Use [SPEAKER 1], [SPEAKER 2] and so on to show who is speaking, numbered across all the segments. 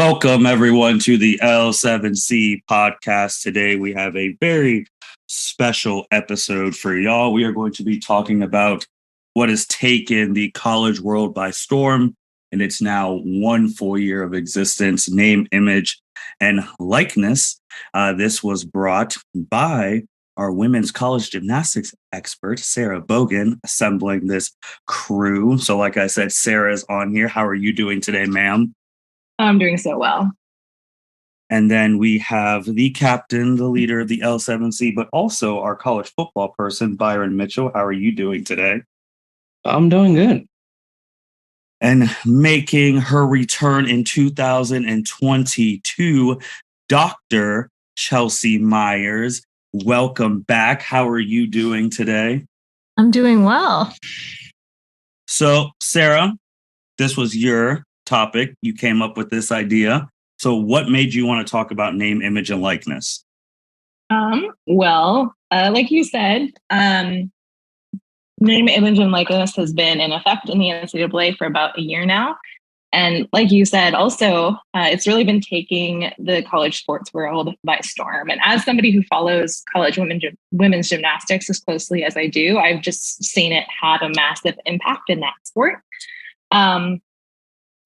[SPEAKER 1] Welcome, everyone, to the L7C podcast. Today, we have a very special episode for y'all. We are going to be talking about what has taken the college world by storm, and it's now one full year of existence, name, image, and likeness. This was brought by our women's college gymnastics expert, Sarah Bogan, assembling this crew. So like I said, Sarah's on here. How are you doing today, ma'am?
[SPEAKER 2] I'm doing so well.
[SPEAKER 1] And then we have the captain, the leader of the L7C, but also our college football person, Byron Mitchell. How are you doing today?
[SPEAKER 3] I'm doing good.
[SPEAKER 1] And making her return in 2022, Dr. Chelsea Myers. Welcome back. How are you doing today?
[SPEAKER 4] I'm doing well.
[SPEAKER 1] So, Sarah, this was your topic. You came up with this idea. So what made you want to talk about name, image, and likeness?
[SPEAKER 2] Like you said, name, image, and likeness has been in effect in the NCAA for about a year now. And like you said, also, it's really been taking the college sports world by storm. And as somebody who follows college women's gymnastics as closely as I do, I've just seen it have a massive impact in that sport.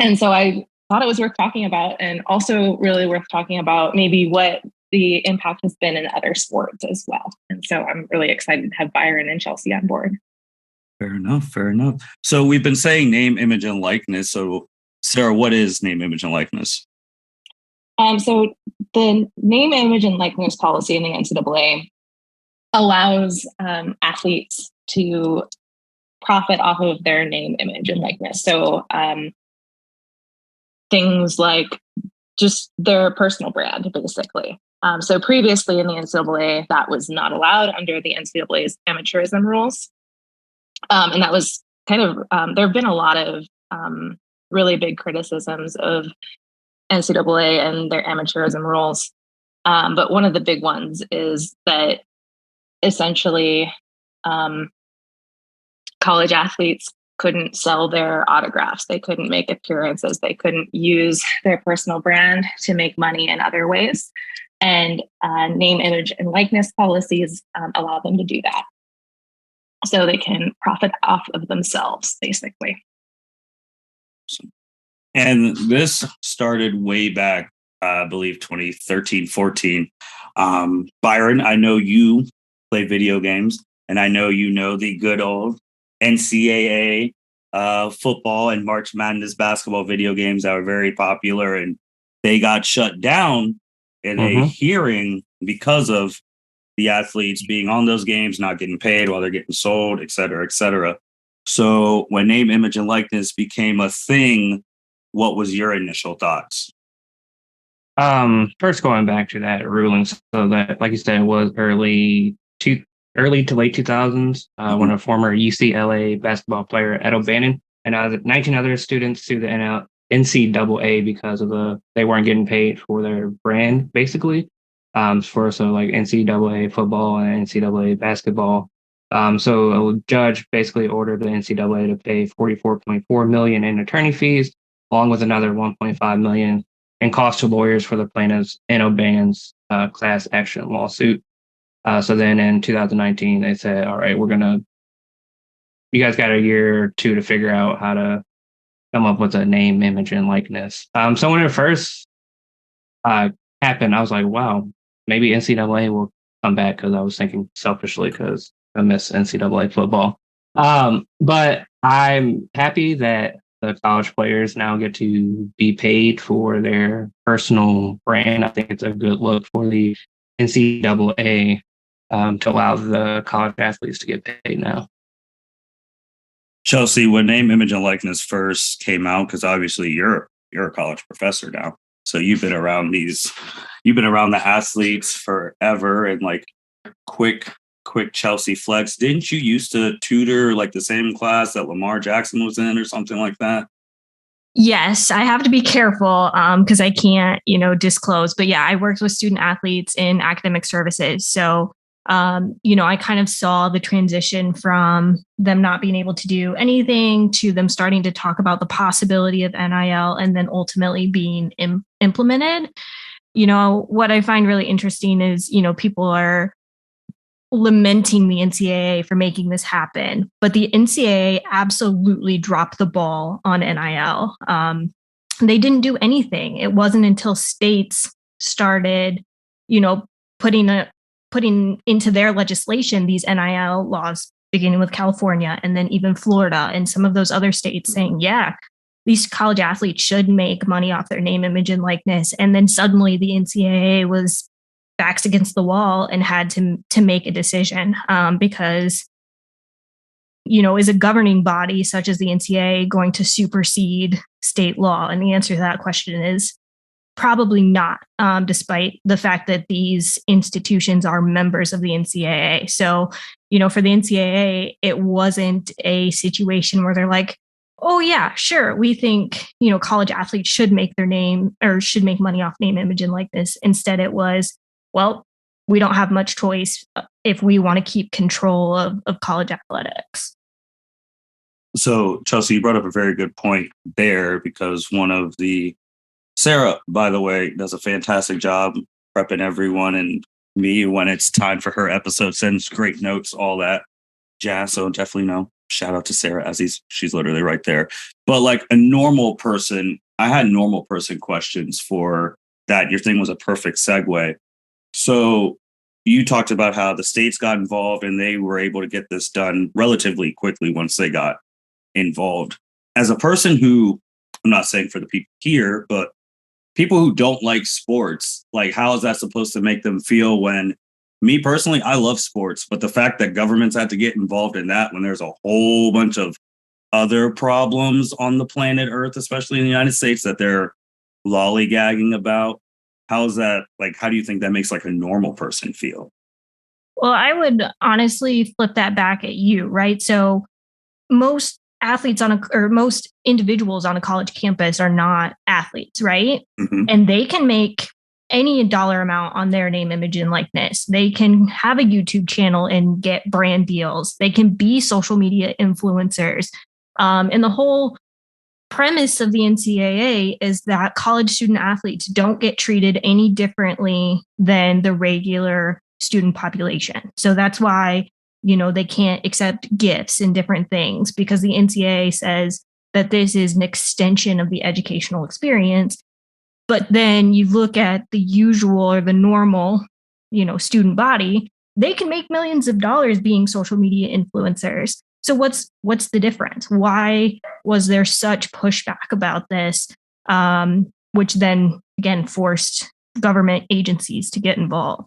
[SPEAKER 2] And so I thought it was worth talking about, and also really worth talking about maybe what the impact has been in other sports as well. And so I'm really excited to have Byron and Chelsea on board.
[SPEAKER 1] Fair enough. So we've been saying name, image, and likeness. So Sarah, what is name, image, and likeness?
[SPEAKER 2] So the name, image, and likeness policy in the NCAA allows athletes to profit off of their name, image, and likeness. So things like just their personal brand, basically. So previously in the NCAA, that was not allowed under the NCAA's amateurism rules. And that was kind of, there have been a lot of really big criticisms of NCAA and their amateurism rules. But one of the big ones is that essentially college athletes couldn't sell their autographs. They couldn't make appearances. They couldn't use their personal brand to make money in other ways. And name, image, and likeness policies allow them to do that. So they can profit off of themselves, basically.
[SPEAKER 1] And this started way back, I believe, 2013, 14. Byron, I know you play video games, and I know you know the good old NCAA football and March Madness basketball video games that were very popular, and they got shut down in a hearing because of the athletes being on those games, not getting paid while they're getting sold, et cetera, et cetera. So when name, image, and became a thing, what was your initial thoughts?
[SPEAKER 3] First going back to that ruling, so that, like you said, it was early to late 2000s, when a former UCLA basketball player, Ed O'Bannon, and 19 other students sued the NCAA because of they weren't getting paid for their brand, basically, for like NCAA football and NCAA basketball. So a judge basically ordered the NCAA to pay $44.4 million in attorney fees, along with another $1.5 million in costs to lawyers for the plaintiffs in O'Bannon's class action lawsuit. So then in 2019, they said, all right, you guys got a year or two to figure out how to come up with a name, image, and likeness. So when it first happened, I was like, wow, maybe NCAA will come back, because I was thinking selfishly because I miss NCAA football. But I'm happy that the college players now get to be paid for their personal brand. I think it's a good look for the NCAA to allow the college athletes to get paid now.
[SPEAKER 1] Chelsea, when name, image, and likeness first came out, because obviously you're a college professor now, so you've been around the athletes forever, and like quick Chelsea flex. Didn't you used to tutor like the same class that Lamar Jackson was in or something like that?
[SPEAKER 4] Yes, I have to be careful because I can't, disclose. But yeah, I worked with student athletes in academic services. So I kind of saw the transition from them not being able to do anything to them starting to talk about the possibility of NIL and then ultimately being implemented. What I find really interesting is, people are lamenting the NCAA for making this happen, but the NCAA absolutely dropped the ball on NIL. They didn't do anything. It wasn't until states started, putting into their legislation these NIL laws, beginning with California and then even Florida and some of those other states saying, yeah, these college athletes should make money off their name, image, and likeness. And then suddenly the NCAA was backs against the wall and had to make a decision because, is a governing body such as the NCAA going to supersede state law? And the answer to that question is probably not, despite the fact that these institutions are members of the NCAA. So, for the NCAA, it wasn't a situation where they're like, oh yeah, sure, we think, college athletes should make their name or should make money off name, image, and likeness. Instead, it was, well, we don't have much choice if we want to keep control of college athletics.
[SPEAKER 1] So, Chelsea, you brought up a very good point there because Sarah, by the way, does a fantastic job prepping everyone and me when it's time for her episode, sends great notes, all that jazz. So definitely shout out to Sarah as she's literally right there. But like a normal person, I had normal person questions for that. Your thing was a perfect segue. So you talked about how the states got involved and they were able to get this done relatively quickly once they got involved. As a person who, I'm not saying for the people here, but people who don't like sports, like how is that supposed to make them feel when, me personally, I love sports, but the fact that governments had to get involved in that when there's a whole bunch of other problems on the planet Earth, especially in the United States, that they're lollygagging about, how's that, like, how do you think that makes like a normal person feel?
[SPEAKER 4] Well, I would honestly flip that back at you, right? So most athletes most individuals on a college campus are not athletes, right?
[SPEAKER 1] Mm-hmm.
[SPEAKER 4] And they can make any dollar amount on their name, image, and likeness. They can have a YouTube channel and get brand deals. They can be social media influencers. And the whole premise of the NCAA is that college student athletes don't get treated any differently than the regular student population. So that's why, they can't accept gifts and different things because the NCAA says that this is an extension of the educational experience. But then you look at the usual or the normal, student body, they can make millions of dollars being social media influencers. So what's the difference? Why was there such pushback about this, which then again forced government agencies to get involved?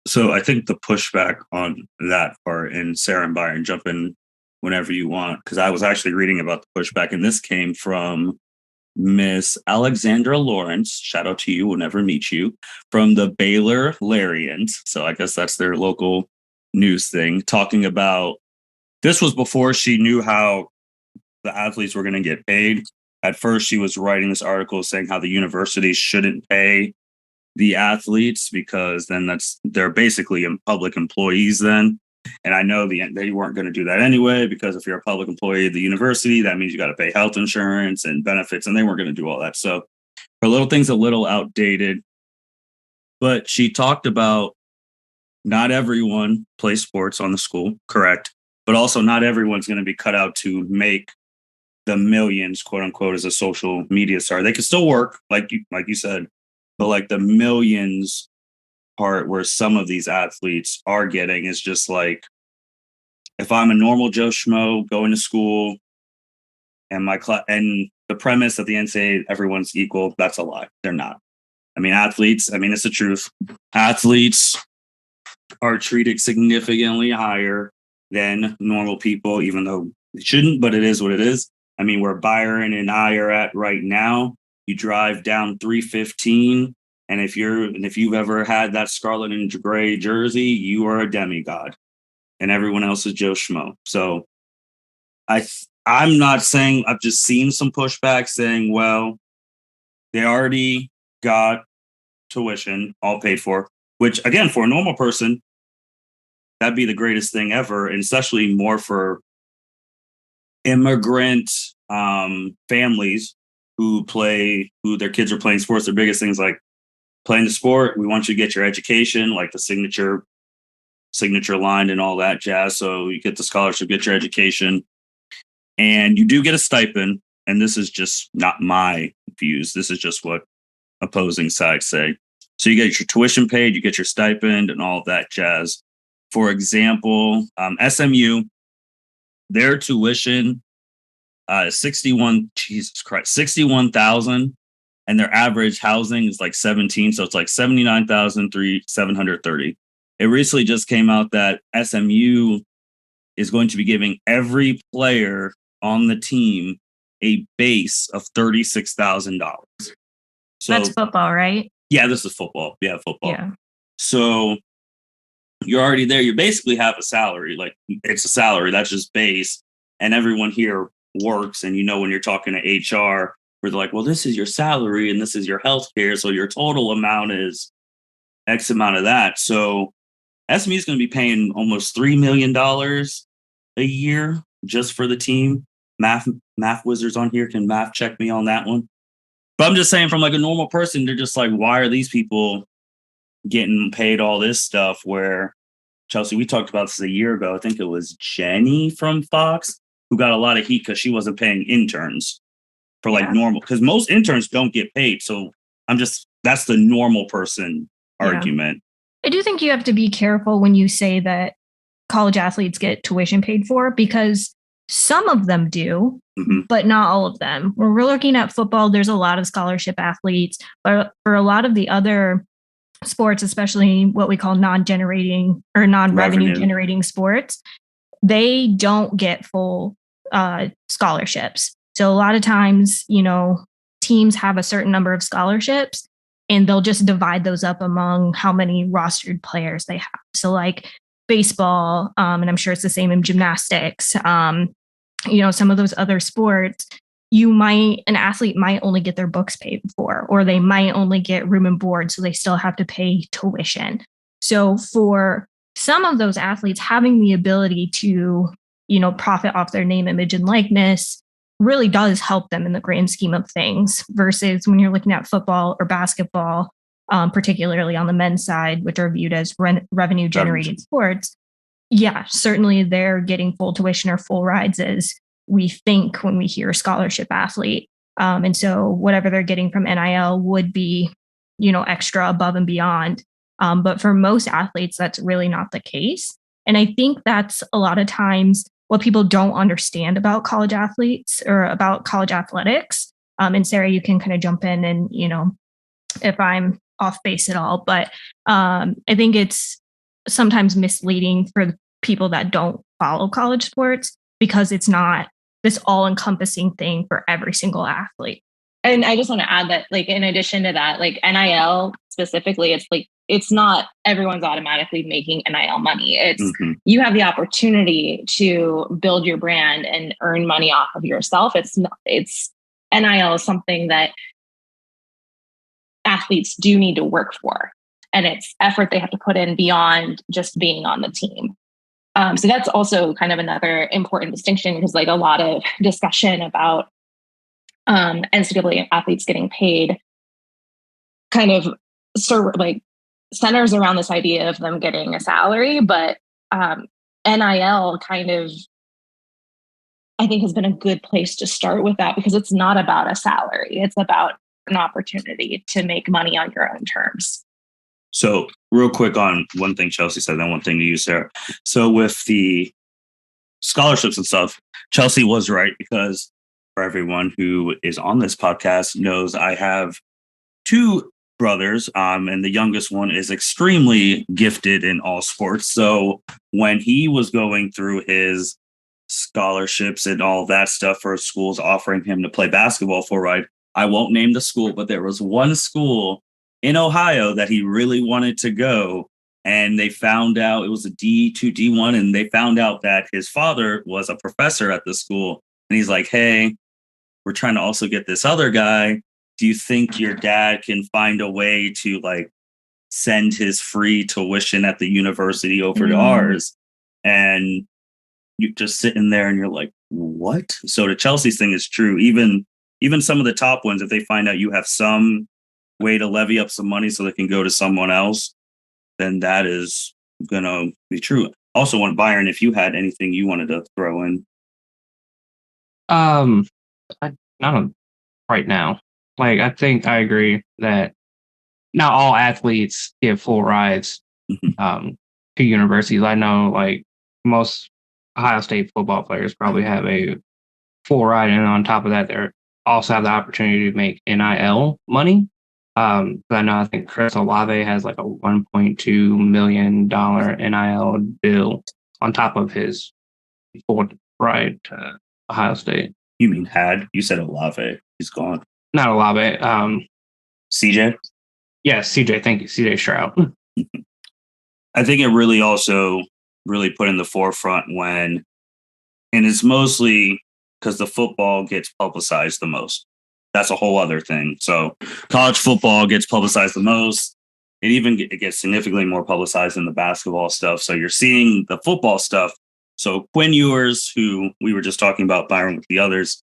[SPEAKER 1] So I think the pushback on that part, and Sarah and Byron, jump in whenever you want, because I was actually reading about the pushback, and this came from Miss Alexandra Lawrence. Shout out to you, we'll never meet you, from the Baylor Larians. So I guess that's their local news thing, talking about, this was before she knew how the athletes were going to get paid. At first, she was writing this article saying how the universities shouldn't pay the athletes because then they're basically public employees then. And I know they weren't going to do that anyway, because if you're a public employee at the university, that means you got to pay health insurance and benefits, and they weren't going to do all that. So her little thing's a little outdated. But she talked about not everyone plays sports on the school, correct? But also not everyone's going to be cut out to make the millions, quote unquote, as a social media star. They can still work, like you said, but like the millions part where some of these athletes are getting is just like, if I'm a normal Joe Schmo going to school and and the premise at the NCAA, everyone's equal, that's a lie. They're not. I mean, it's the truth. Athletes are treated significantly higher than normal people, even though it shouldn't, but it is what it is. I mean, where Byron and I are at right now, you drive down 315, and if you've ever had that scarlet and gray jersey, you are a demigod, and everyone else is Joe Schmo. So I'm not saying, I've just seen some pushback saying, well, they already got tuition all paid for, which again, for a normal person, that'd be the greatest thing ever, and especially more for immigrant families who their kids are playing sports. Their biggest things like playing the sport. We want you to get your education, like the signature line and all that jazz. So you get the scholarship, get your education, and you do get a stipend. And this is just not my views. This is just what opposing sides say. So you get your tuition paid, you get your stipend, and all of that jazz. For example, SMU, their tuition is 61,000, and their average housing is like 17. So it's like 79,730. It recently just came out that SMU is going to be giving every player on the team a base of $36,000. So
[SPEAKER 4] That's football, right?
[SPEAKER 1] Yeah, this is football. Yeah, football.
[SPEAKER 4] Yeah.
[SPEAKER 1] So you're already there. You basically have a salary. Like, it's a salary. That's just base. And everyone here works. And when you're talking to HR, where they're like, well, this is your salary and this is your health care. So your total amount is X amount of that. So SMU is going to be paying almost $3 million a year just for the team. Math wizards on here can math check me on that one. But I'm just saying, from like a normal person, they're just like, why are these people getting paid all this stuff? Where, Chelsea, we talked about this a year ago. I think it was Jenny from Fox who got a lot of heat because she wasn't paying interns for normal, because most interns don't get paid. So that's the normal person argument.
[SPEAKER 4] I do think you have to be careful when you say that college athletes get tuition paid for, because some of them do, but not all of them. When we're looking at football, there's a lot of scholarship athletes, but for a lot of the other sports, especially what we call non-generating or non-revenue generating sports, they don't get full scholarships. So a lot of times, teams have a certain number of scholarships and they'll just divide those up among how many rostered players they have. So like baseball, and I'm sure it's the same in gymnastics, some of those other sports, an athlete might only get their books paid for, or they might only get room and board. So they still have to pay tuition. So for some of those athletes, having the ability to, profit off their name, image, and likeness really does help them in the grand scheme of things, versus when you're looking at football or basketball, particularly on the men's side, which are viewed as revenue generating sports. Yeah, certainly they're getting full tuition or full rides, as we think when we hear scholarship athlete. And so whatever they're getting from NIL would be, extra above and beyond. But for most athletes, that's really not the case. And I think that's a lot of times what people don't understand about college athletes or about college athletics. And Sarah, you can kind of jump in and, if I'm off base at all, but I think it's sometimes misleading for people that don't follow college sports, because it's not this all-encompassing thing for every single athlete.
[SPEAKER 2] And I just want to add that, in addition to that, NIL specifically, it's not everyone's automatically making NIL money. It's you have the opportunity to build your brand and earn money off of yourself. It's NIL is something that athletes do need to work for, and it's effort they have to put in beyond just being on the team. So that's also kind of another important distinction, because a lot of discussion about NCAA athletes getting paid kind of centers around this idea of them getting a salary, but NIL kind of, I think, has been a good place to start with that, because it's not about a salary. It's about an opportunity to make money on your own terms.
[SPEAKER 1] So real quick on one thing Chelsea said, then one thing to you, Sarah. So with the scholarships and stuff, Chelsea was right, because for everyone who is on this podcast knows I have two brothers, and the youngest one is extremely gifted in all sports. So when he was going through his scholarships and all that stuff for schools offering him to play basketball full ride, I won't name the school, but there was one school in Ohio that he really wanted to go. And they found out it was a D2, D1, and they found out that his father was a professor at the school. And he's like, hey, we're trying to also get this other guy. Do you think your dad can find a way to send his free tuition at the university over to ours. And you're just sitting there and you're like, what? So the Chelsea's thing is true. Even some of the top ones, if they find out you have some way to levy up some money so they can go to someone else, then that is going to be true. Also, want Byron, if you had anything you wanted to throw in.
[SPEAKER 3] Not right now. Like, I think I agree that not all athletes get full rides to universities. I know, like, most Ohio State football players probably have a full ride, and on top of that, they also have the opportunity to make NIL money. But I think Chris Olave has like a $1.2 million NIL deal on top of his full ride to Ohio State.
[SPEAKER 1] You mean had? You said Olave. He's gone.
[SPEAKER 3] Not Olave.
[SPEAKER 1] CJ?
[SPEAKER 3] Yes, CJ. Thank you. CJ Stroud.
[SPEAKER 1] I think it really also put in the forefront when, and it's mostly because the football gets publicized the most. That's a whole other thing. So college football gets publicized the most. It gets significantly more publicized than the basketball stuff. So you're seeing the football stuff. So Quinn Ewers, who we were just talking about, Byron with the others,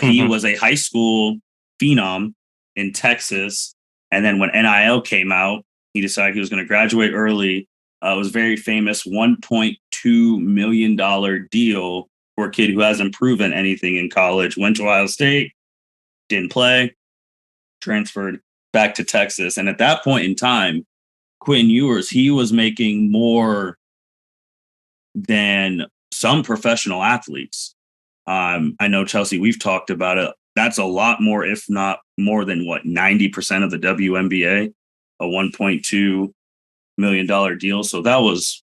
[SPEAKER 1] he was a high school phenom in Texas. And then when NIL came out, he decided he was going to graduate early. It was a very famous $1.2 million deal for a kid who hasn't proven anything in college. Went to Ohio State, didn't play, transferred back to Texas. And at that point in time, Quinn Ewers, he was making more than some professional athletes. I know, Chelsea, we've talked about it. That's a lot more, if not more than 90% of the WNBA, a $1.2 million deal. So that was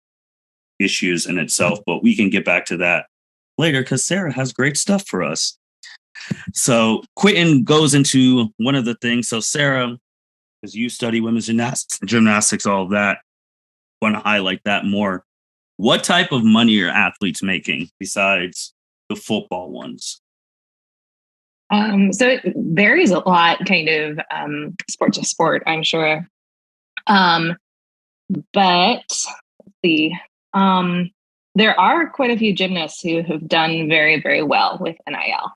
[SPEAKER 1] issues in itself, but we can get back to that later because Sarah has great stuff for us. So Quentin goes into one of the things. So Sarah, because you study women's gymnastics, all of that, want to highlight that more. What type of money are athletes making besides the football ones?
[SPEAKER 2] So it varies a lot, kind of sport to sport, I'm sure. But let's see. There are quite a few gymnasts who have done very, very well with NIL.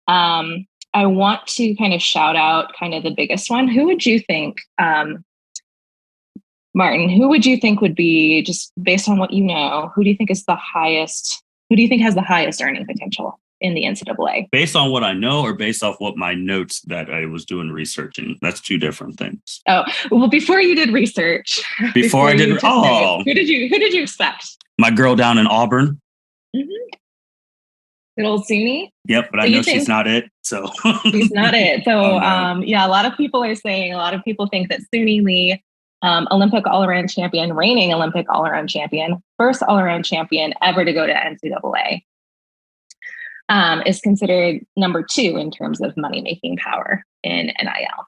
[SPEAKER 2] I want to kind of shout out kind of the biggest one. Who would you think, Martin, who would you think would be, just based on what you know, who do you think is the highest, who do you think has the highest earning potential in the NCAA?
[SPEAKER 1] Based on what I know or based off what my notes that I was doing researching? That's two different things.
[SPEAKER 2] Oh, well, before you did research.
[SPEAKER 1] Before I did,
[SPEAKER 2] who did you expect?
[SPEAKER 1] My girl down in Auburn.
[SPEAKER 2] Mm-hmm. Good old SUNY.
[SPEAKER 1] Yep, but I know she's not it. So
[SPEAKER 2] she's not it. So
[SPEAKER 1] oh, no.
[SPEAKER 2] Yeah, a lot of people think that SUNY Lee, Olympic all-around champion, reigning Olympic all-around champion, first all-around champion ever to go to NCAA, is considered number 2 in terms of money-making power in NIL.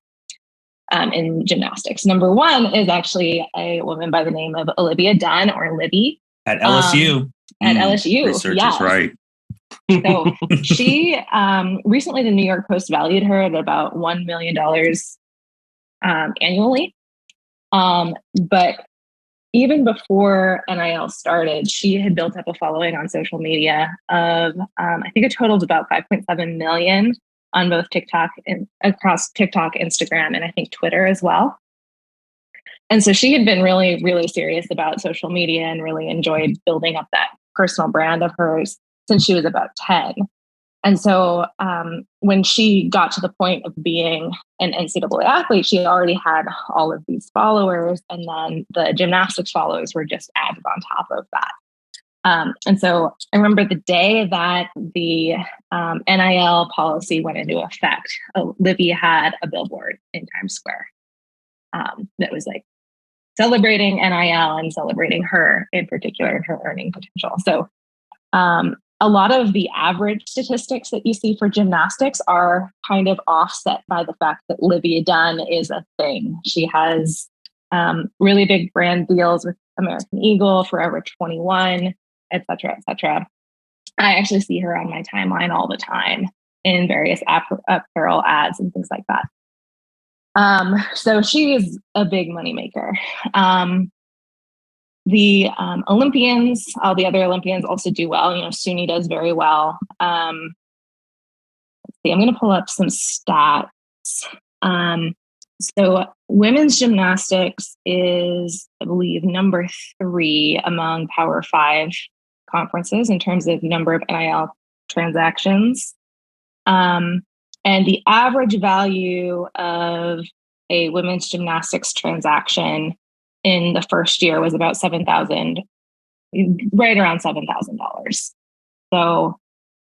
[SPEAKER 2] In gymnastics. Number 1 is actually a woman by the name of Olivia Dunn, or Libby.
[SPEAKER 1] At LSU.
[SPEAKER 2] At LSU.
[SPEAKER 1] Research
[SPEAKER 2] yes.
[SPEAKER 1] is right.
[SPEAKER 2] So she recently, the New York Post valued her at about $1 million annually. But even before NIL started, she had built up a following on social media of, I think it totaled about 5.7 million on both TikTok and across TikTok, Instagram, and I think Twitter as well. And so she had been really, really serious about social media and really enjoyed building up that personal brand of hers since she was about 10. And so when she got to the point of being an NCAA athlete, she already had all of these followers, and then the gymnastics followers were just added on top of that. And so I remember the day that the NIL policy went into effect, Libby had a billboard in Times Square that was like celebrating NIL and celebrating her in particular and her earning potential. So a lot of the average statistics that you see for gymnastics are kind of offset by the fact that Olivia Dunn is a thing. She has really big brand deals with American Eagle, Forever 21, et cetera, et cetera. I actually see her on my timeline all the time in various apparel ads and things like that. So she is a big moneymaker. The Olympians, all the other Olympians also do well. Suni does very well. Let's see, I'm going to pull up some stats. So women's gymnastics is, I believe, number 3 among Power 5 conferences in terms of number of NIL transactions. And the average value of a women's gymnastics transaction in the first year was about $7,000, right around $7,000.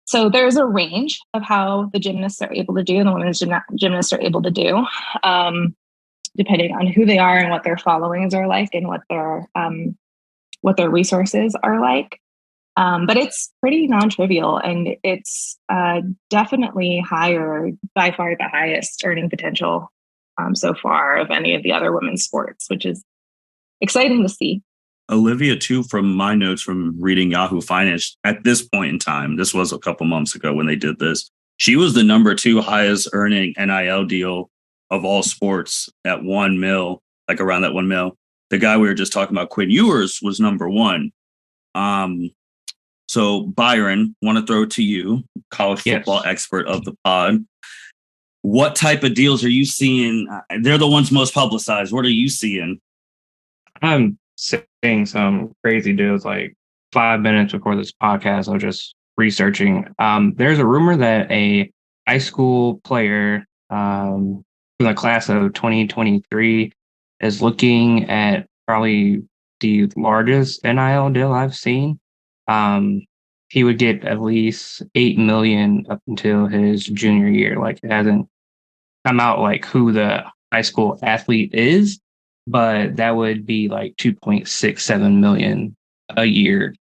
[SPEAKER 2] So there's a range of how the gymnasts are able to do and the women's gymnasts are able to do, depending on who they are and what their followings are like and what their resources are like. But it's pretty non-trivial, and it's definitely higher, by far the highest earning potential so far of any of the other women's sports, which is exciting to see.
[SPEAKER 1] Olivia, too, from my notes from reading Yahoo Finance, at this point in time, this was a couple months ago when they did this, she was the number 2 highest earning NIL deal of all sports at $1 million, like around that $1 million. The guy we were just talking about, Quinn Ewers, was number 1. So Byron, want to throw it to you, college football expert of the pod. What type of deals are you seeing? They're the ones most publicized. What are you seeing?
[SPEAKER 3] I'm seeing some crazy deals. Like 5 minutes before this podcast, I was just researching. There's a rumor that a high school player from the class of 2023 is looking at probably the largest NIL deal I've seen. He would get at least $8 million up until his junior year. Like, it hasn't come out like who the high school athlete is, but that would be like $2.67 million a year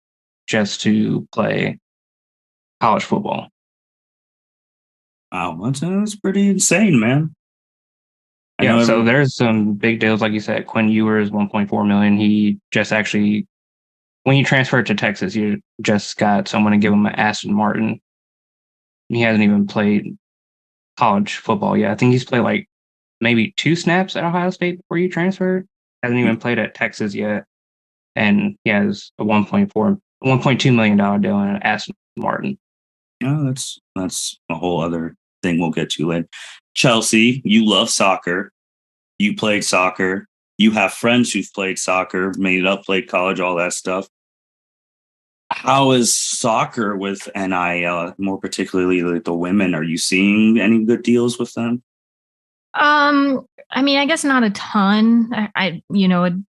[SPEAKER 3] just to play college football.
[SPEAKER 1] Wow, that's pretty insane, man.
[SPEAKER 3] Yeah, so there's some big deals, like you said. Quinn Ewers, $1.4 million. He just actually, when you transferred to Texas, you just got someone to give him an Aston Martin. He hasn't even played college football yet. I think he's played like maybe 2 snaps at Ohio State before you transferred. Hasn't even played at Texas yet. And he has a $1.2 million deal on an Aston Martin.
[SPEAKER 1] Oh, that's a whole other thing we'll get to later. Chelsea, you love soccer. You played soccer. You have friends who've played soccer, made it up, played college, all that stuff. How is soccer with NIL, more particularly like the women? Are you seeing any good deals with them?
[SPEAKER 4] I mean, I guess not a ton. A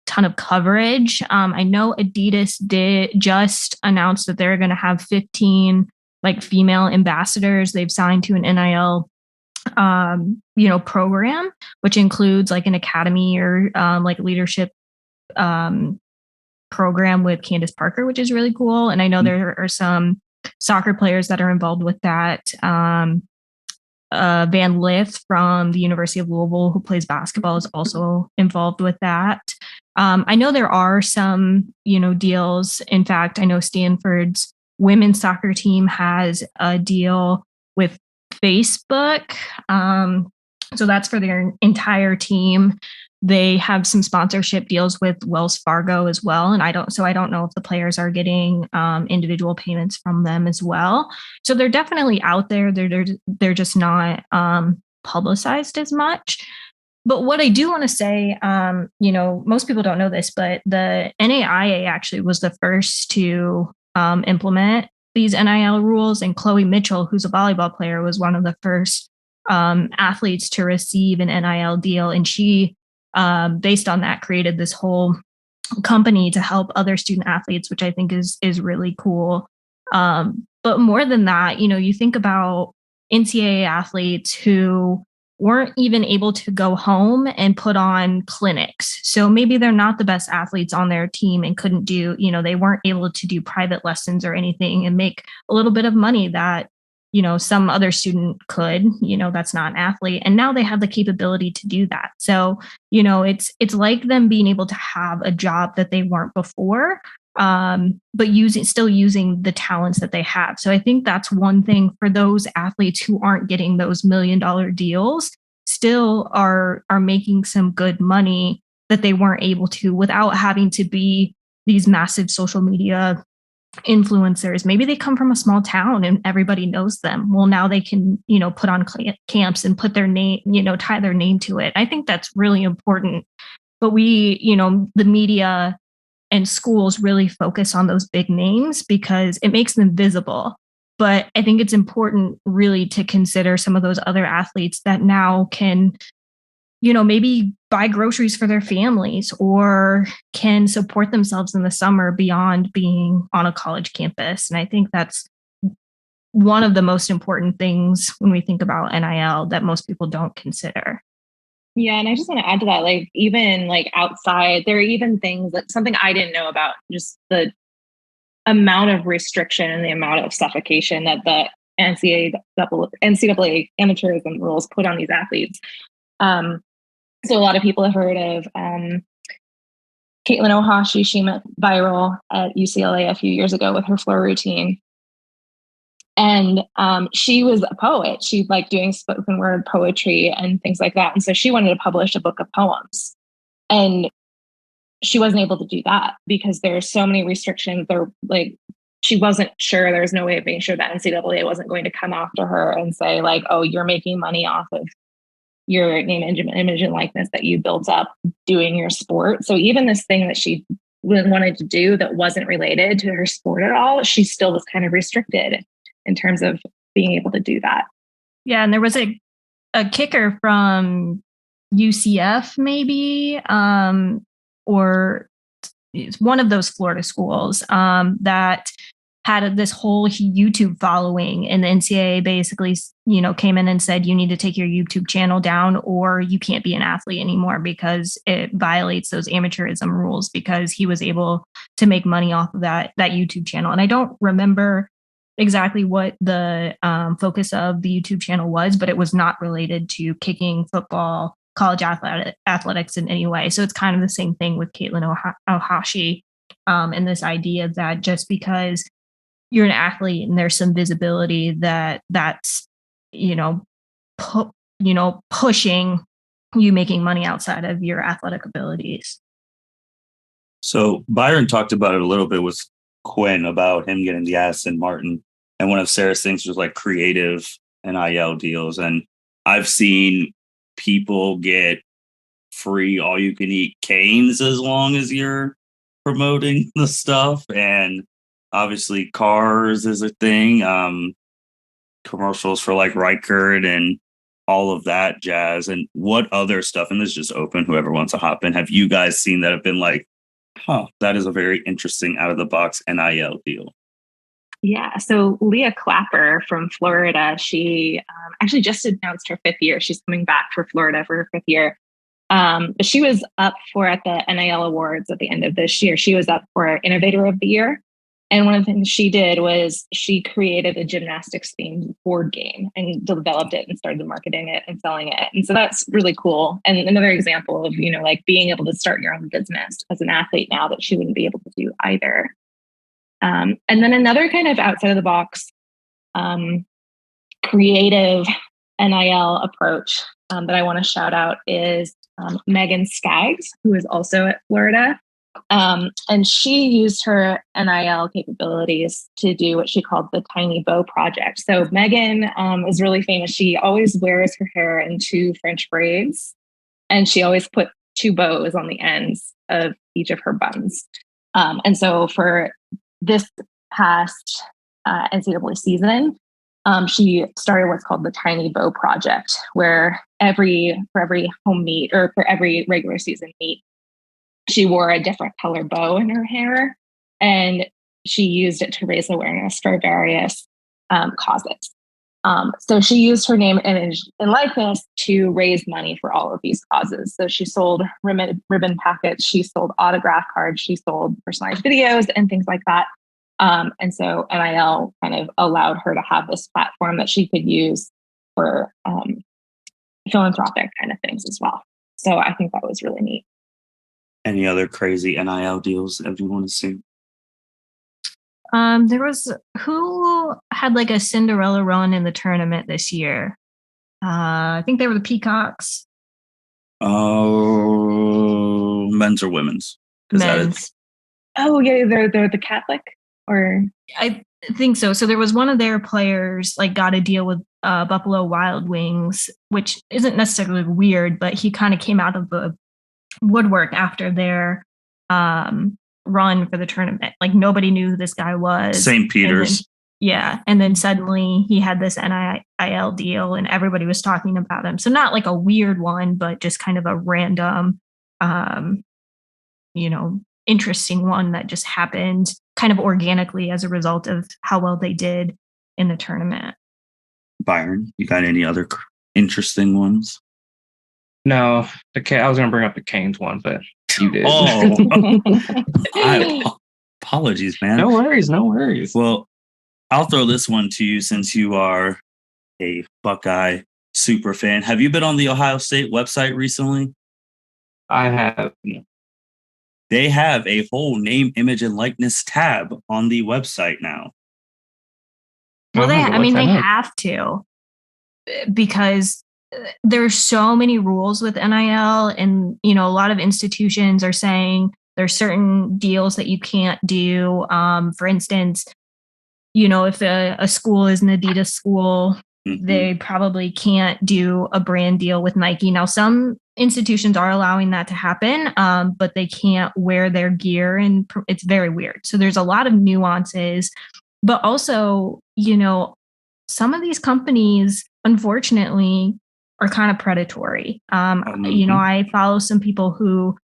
[SPEAKER 4] ton of coverage. I know Adidas did just announce that they're going to have 15 like female ambassadors they've signed to an NIL program, which includes like an academy or like leadership program with Candace Parker, which is really cool. And I know there are some soccer players that are involved with that. Van Lith from the University of Louisville, who plays basketball, is also involved with that. I know there are some, deals. In fact, I know Stanford's women's soccer team has a deal with Facebook. So that's for their entire team. They have some sponsorship deals with Wells Fargo as well. And I don't know if the players are getting individual payments from them as well. So they're definitely out there. They're just not publicized as much. But what I do want to say, most people don't know this, but the NAIA actually was the first to implement these NIL rules. And Chloe Mitchell, who's a volleyball player, was one of the first athletes to receive an NIL deal. And she, based on that, created this whole company to help other student athletes, which I think is really cool. But more than that, you think about NCAA athletes who weren't even able to go home and put on clinics. So maybe they're not the best athletes on their team and couldn't do, they weren't able to do private lessons or anything and make a little bit of money that, some other student could, that's not an athlete. And now they have the capability to do that. So, it's like them being able to have a job that they weren't before, but still using the talents that they have. So I think that's one thing for those athletes who aren't getting those $1 million deals. still are making some good money that they weren't able to without having to be these massive social media influencers. Maybe they come from a small town and everybody knows them. Well, now they can, put on camps and put their name, tie their name to it. I think that's really important. But we, the media and schools really focus on those big names because it makes them visible. But I think it's important really to consider some of those other athletes that now can, maybe buy groceries for their families or can support themselves in the summer beyond being on a college campus. And I think that's one of the most important things when we think about NIL that most people don't consider.
[SPEAKER 2] Yeah. And I just want to add to that, like, even like outside, there are even things that something I didn't know about, just the amount of restriction and the amount of suffocation that the NCAA amateurism rules put on these athletes. So a lot of people have heard of Caitlin Ohashi. She went viral at UCLA a few years ago with her floor routine. And she was a poet. She liked doing spoken word poetry and things like that. And so she wanted to publish a book of poems. And she wasn't able to do that because there are so many restrictions. She wasn't sure. There was no way of being sure that NCAA wasn't going to come after her and say, like, oh, you're making money off of your name, image, and likeness that you built up doing your sport. So even this thing that she wanted to do that wasn't related to her sport at all, she still was kind of restricted in terms of being able to do that.
[SPEAKER 4] Yeah, and there was a kicker from UCF, maybe, or one of those Florida schools that had this whole YouTube following, and the NCAA basically, came in and said, you need to take your YouTube channel down or you can't be an athlete anymore because it violates those amateurism rules, because he was able to make money off of that YouTube channel. And I don't remember exactly what the focus of the YouTube channel was, but it was not related to kicking, football, college athletics in any way. So it's kind of the same thing with Caitlin Ohashi, and this idea that just because you're an athlete and there's some visibility that's pushing you making money outside of your athletic abilities.
[SPEAKER 1] So Byron talked about it a little bit with Quinn about him getting the Aston Martin, and one of Sarah's things was like creative NIL deals. And I've seen people get free all you can eat canes as long as you're promoting the stuff. And obviously cars is a thing. Commercials for like Reichert and all of that jazz. And what other stuff, and this is just open, whoever wants to hop in, have you guys seen that have been like, that is a very interesting out of the box NIL deal?
[SPEAKER 2] Yeah. So Leah Clapper from Florida, she actually just announced her 5th year. She's coming back for Florida for her 5th year. But she was up for, at the NIL Awards at the end of this year, she was up for Innovator of the Year. And one of the things she did was she created a gymnastics themed board game and developed it and started marketing it and selling it. And so that's really cool. And another example of, like being able to start your own business as an athlete now that she wouldn't be able to do either. And then another kind of outside of the box, creative NIL approach that I want to shout out is Megan Skaggs, who is also at Florida. And she used her NIL capabilities to do what she called the Tiny Bow Project. So Megan is really famous. She always wears her hair in 2 French braids, and she always put 2 bows on the ends of each of her buns. And so for this past NCAA season, she started what's called the Tiny Bow Project, where for every home meet or for every regular season meet, she wore a different color bow in her hair, and she used it to raise awareness for various causes. So she used her name, image, and likeness to raise money for all of these causes. So she sold ribbon packets, she sold autograph cards, she sold personalized videos and things like that. And so NIL kind of allowed her to have this platform that she could use for philanthropic kind of things as well. So I think that was really neat.
[SPEAKER 1] Any other crazy NIL deals that you want to see?
[SPEAKER 4] There was, who had like a Cinderella run in the tournament this year? I think they were the Peacocks.
[SPEAKER 1] Oh, men's or women's?
[SPEAKER 4] Men's.
[SPEAKER 2] Oh yeah, they're the Catholic, or
[SPEAKER 4] I think so. So there was one of their players like got a deal with Buffalo Wild Wings, which isn't necessarily weird, but he kind of came out of the woodwork after their run for the tournament. Like nobody knew who this guy was.
[SPEAKER 1] St. Peter's.
[SPEAKER 4] And then suddenly he had this NIL deal and everybody was talking about him. So not like a weird one, but just kind of a random, interesting one that just happened kind of organically as a result of how well they did in the tournament.
[SPEAKER 1] Byron, you got any other interesting ones?
[SPEAKER 3] No, I was going to bring up the Canes one, but you did.
[SPEAKER 1] Apologies, man.
[SPEAKER 3] No worries.
[SPEAKER 1] Well, I'll throw this one to you since you are a Buckeye super fan. Have you been on the Ohio State website recently?
[SPEAKER 3] I have.
[SPEAKER 1] They have a whole name, image, and likeness tab on the website now.
[SPEAKER 4] Well, they have to, because there's so many rules with NIL, and a lot of institutions are saying there's certain deals that you can't do. For instance, if a school is an Adidas school, they probably can't do a brand deal with Nike. Now, some institutions are allowing that to happen, but they can't wear their gear, and it's very weird. So there's a lot of nuances, but also, some of these companies, unfortunately, are kind of predatory. I follow some people who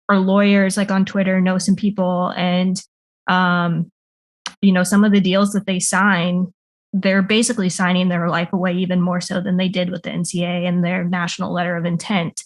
[SPEAKER 4] are lawyers, like on Twitter, know some people, and some of the deals that they sign, they're basically signing their life away even more so than they did with the NCAA and their national letter of intent.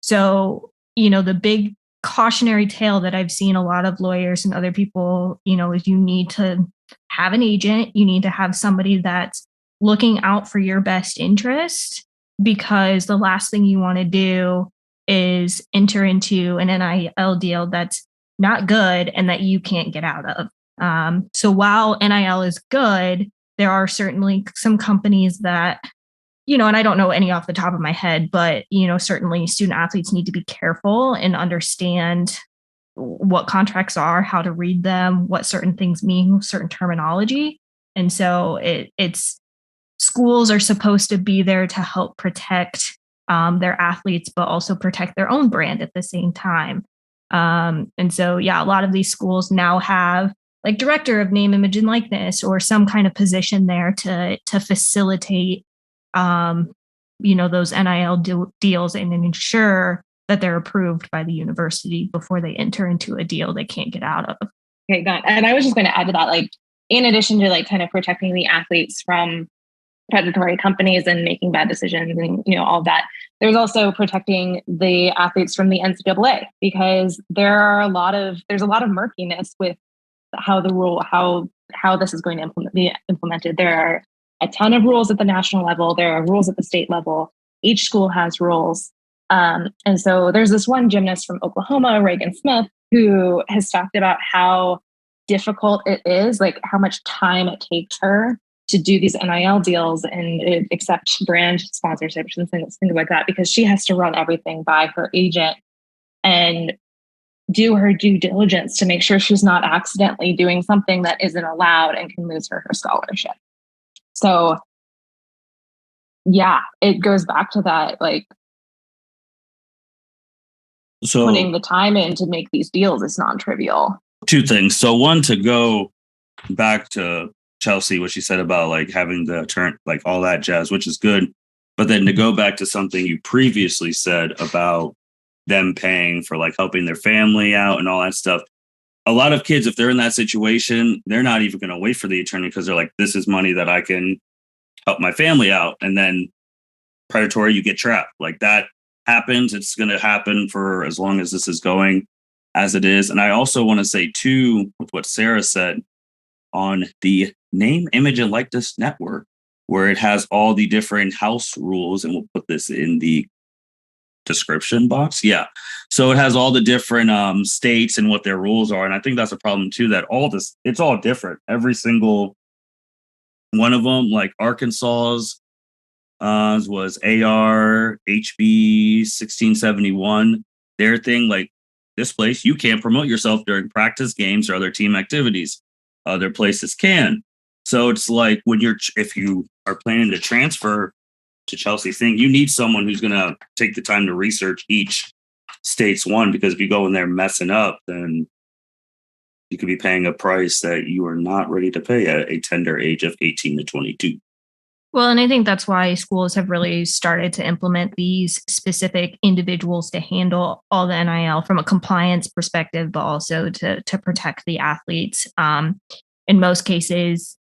[SPEAKER 4] So, the big cautionary tale that I've seen a lot of lawyers and other people, is you need to have an agent. You need to have somebody that's looking out for your best interest, because the last thing you want to do is enter into an NIL deal that's not good and that you can't get out of. So while NIL is good, there are certainly some companies that, and I don't know any off the top of my head, but, certainly student athletes need to be careful and understand what contracts are, how to read them, what certain things mean, certain terminology. And so it's schools are supposed to be there to help protect their athletes, but also protect their own brand at the same time. And so, a lot of these schools now have like director of name, image, and likeness, or some kind of position there to facilitate, those NIL deals and ensure that they're approved by the university before they enter into a deal they can't get out of.
[SPEAKER 2] Okay, got it. And I was just going to add to that, like, in addition to like kind of protecting the athletes from predatory companies and making bad decisions and all that, there's also protecting the athletes from the NCAA, because there's a lot of murkiness with how this is going to be implemented. There are a ton of rules at the national level. There are rules at the state level. Each school has rules. And so there's this one gymnast from Oklahoma, Reagan Smith, who has talked about how difficult it is, like how much time it takes her to do these NIL deals and accept brand sponsorships and things like that, because she has to run everything by her agent and do her due diligence to make sure she's not accidentally doing something that isn't allowed and can lose her scholarship. So it goes back to that, like, so putting the time in to make these deals is non-trivial.
[SPEAKER 1] Two things. So one, to go back to Chelsea, what she said about like having the turn, like all that jazz, which is good. But then to go back to something you previously said about them paying for like helping their family out and all that stuff. A lot of kids, if they're in that situation, they're not even going to wait for the attorney, because they're like, this is money that I can help my family out. And then predatory, you get trapped. Like that happens. It's going to happen for as long as this is going as it is. And I also want to say too, with what Sarah said on the name, image, and likeness network, where it has all the different house rules, and we'll put this in the description box. Yeah. So it has all the different states and what their rules are. And I think that's a problem too, that it's all different. Every single one of them, like Arkansas's was AR HB 1671. Their thing, like this place, you can't promote yourself during practice, games, or other team activities. Other places can. So it's like if you are planning to transfer to Chelsea thing, you need someone who's going to take the time to research each state's one, because if you go in there messing up, then you could be paying a price that you are not ready to pay at a tender age of 18 to 22.
[SPEAKER 4] Well, and I think that's why schools have really started to implement these specific individuals to handle all the NIL from a compliance perspective, but also to protect the athletes. In most cases,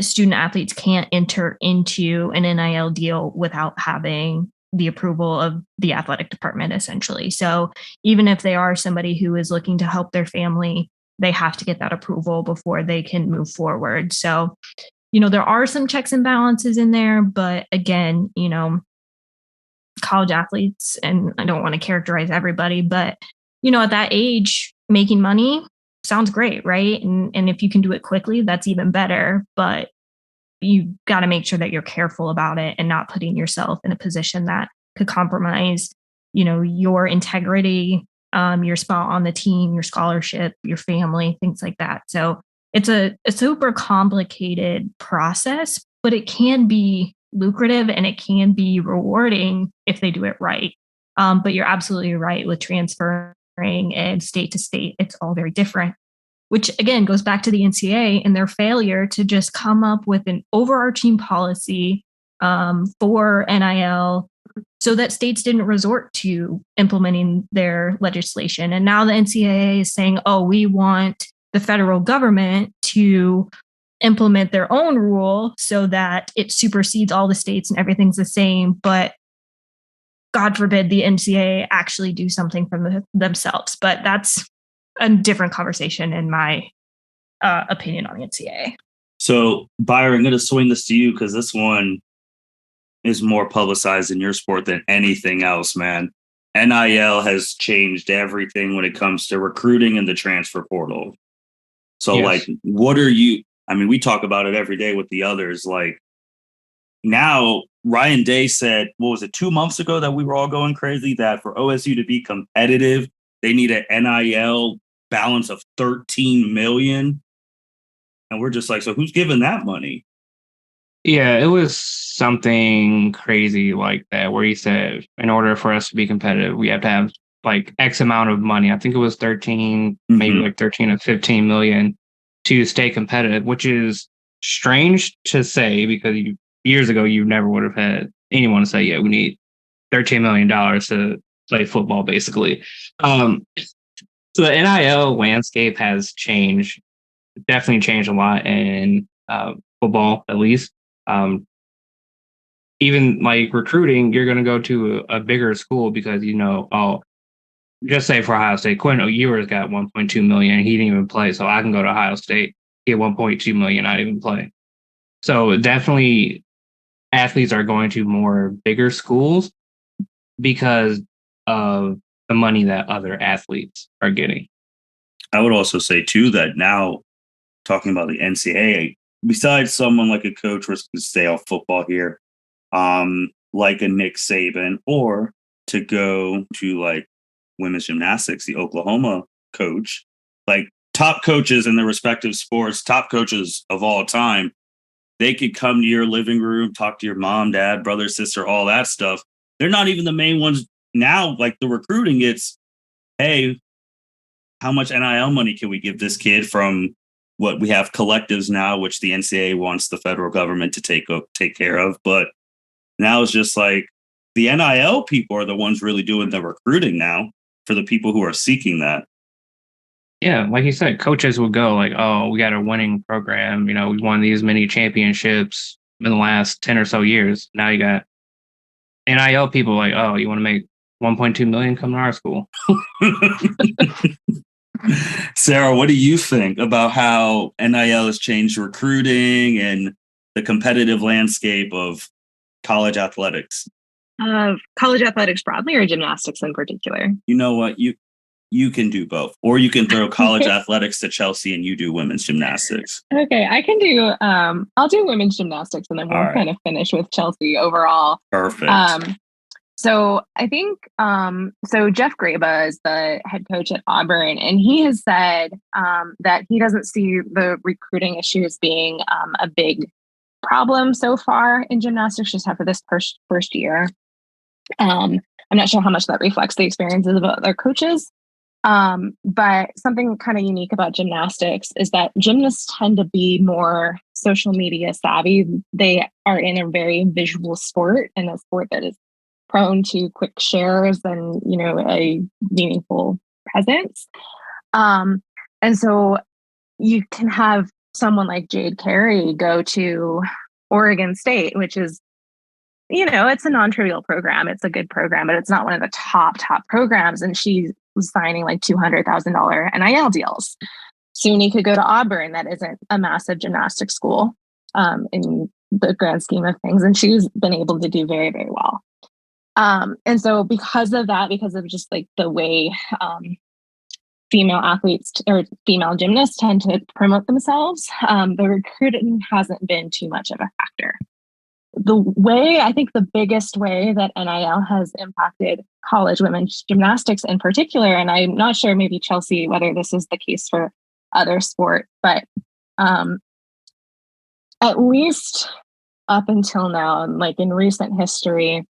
[SPEAKER 4] student athletes can't enter into an NIL deal without having the approval of the athletic department, essentially. So even if they are somebody who is looking to help their family, they have to get that approval before they can move forward. So there are some checks and balances in there, but again, college athletes, and I don't want to characterize everybody, but, at that age, making money sounds great, right? And if you can do it quickly, that's even better, but you got to make sure that you're careful about it and not putting yourself in a position that could compromise, your integrity, your spot on the team, your scholarship, your family, things like that. So it's a super complicated process, but it can be lucrative and it can be rewarding if they do it right. But you're absolutely right with transferring and state to state. It's all very different, which again goes back to the NCAA and their failure to just come up with an overarching policy for NIL so that states didn't resort to implementing their legislation. And now the NCAA is saying, oh, we want the federal government to implement their own rule so that it supersedes all the states and everything's the same. But God forbid the NCAA actually do something from themselves. But that's a different conversation in my opinion on the NCAA.
[SPEAKER 1] So, Byron, I'm going to swing this to you because this one is more publicized in your sport than anything else, man. NIL has changed everything when it comes to recruiting and the transfer portal. So, yes. What are you... I mean, we talk about it every day with the others. Now, Ryan Day said, what was it, 2 months ago that we were all going crazy that for OSU to be competitive, they need an NIL balance of $13 million. And we're just like, so who's giving that money?
[SPEAKER 3] Yeah, it was something crazy like that where he said, in order for us to be competitive, we have to have X amount of money. I think it was 13, maybe 13 or 15 million to stay competitive, which is strange to say because years ago, you never would have had anyone say, yeah, we need $13 million to play football, basically. So the NIL landscape has changed, definitely changed a lot in football, at least. Even recruiting, you're going to go to a bigger school because, just say for Ohio State, Quentin Ewers got 1.2 million. He didn't even play. So I can go to Ohio State, get 1.2 million, not even play. So definitely athletes are going to more bigger schools because of the money that other athletes are getting.
[SPEAKER 1] I would also say, too, that now talking about the NCAA, besides someone like a coach who can stay off football here, like a Nick Saban, or to go to women's gymnastics, the Oklahoma coach, top coaches in their respective sports, top coaches of all time, they could come to your living room, talk to your mom, dad, brother, sister, all that stuff. They're not even the main ones now. The recruiting, it's, hey, how much NIL money can we give this kid from what we have collectives now, which the NCAA wants the federal government to take care of. But now it's just the NIL people are the ones really doing the recruiting now for the people who are seeking that.
[SPEAKER 3] Yeah, like you said, coaches will go oh, we got a winning program. We won these many championships in the last 10 or so years. Now you got NIL people oh, you want to make 1.2 million come to our school.
[SPEAKER 1] Sarah, what do you think about how NIL has changed recruiting and the competitive landscape of college athletics?
[SPEAKER 2] College athletics broadly or gymnastics in particular?
[SPEAKER 1] You know what? you can do both, or you can throw college athletics to Chelsea and you do women's gymnastics.
[SPEAKER 2] Okay, I can do. I'll do women's gymnastics, and then we'll kind of finish with Chelsea overall.
[SPEAKER 1] Perfect.
[SPEAKER 2] So I think so Jeff Graba is the head coach at Auburn, and he has said that he doesn't see the recruiting issue as being a big problem so far in gymnastics, just after this first year. I'm not sure how much that reflects the experiences of other coaches. But something kind of unique about gymnastics is that gymnasts tend to be more social media savvy. They are in a very visual sport, and a sport that is prone to quick shares and, a meaningful presence. And so you can have someone like Jade Carey go to Oregon State, which is, it's a non-trivial program. It's a good program, but it's not one of the top programs. And she was signing like $200,000 NIL deals. SUNY could go to Auburn. That isn't a massive gymnastics school in the grand scheme of things. And she's been able to do very, very well. And so because of just like the way female athletes or female gymnasts tend to promote themselves, the recruiting hasn't been too much of a factor. I think the biggest way that NIL has impacted college women's gymnastics in particular, and I'm not sure maybe Chelsea, whether this is the case for other sport, but at least up until now, like in recent history,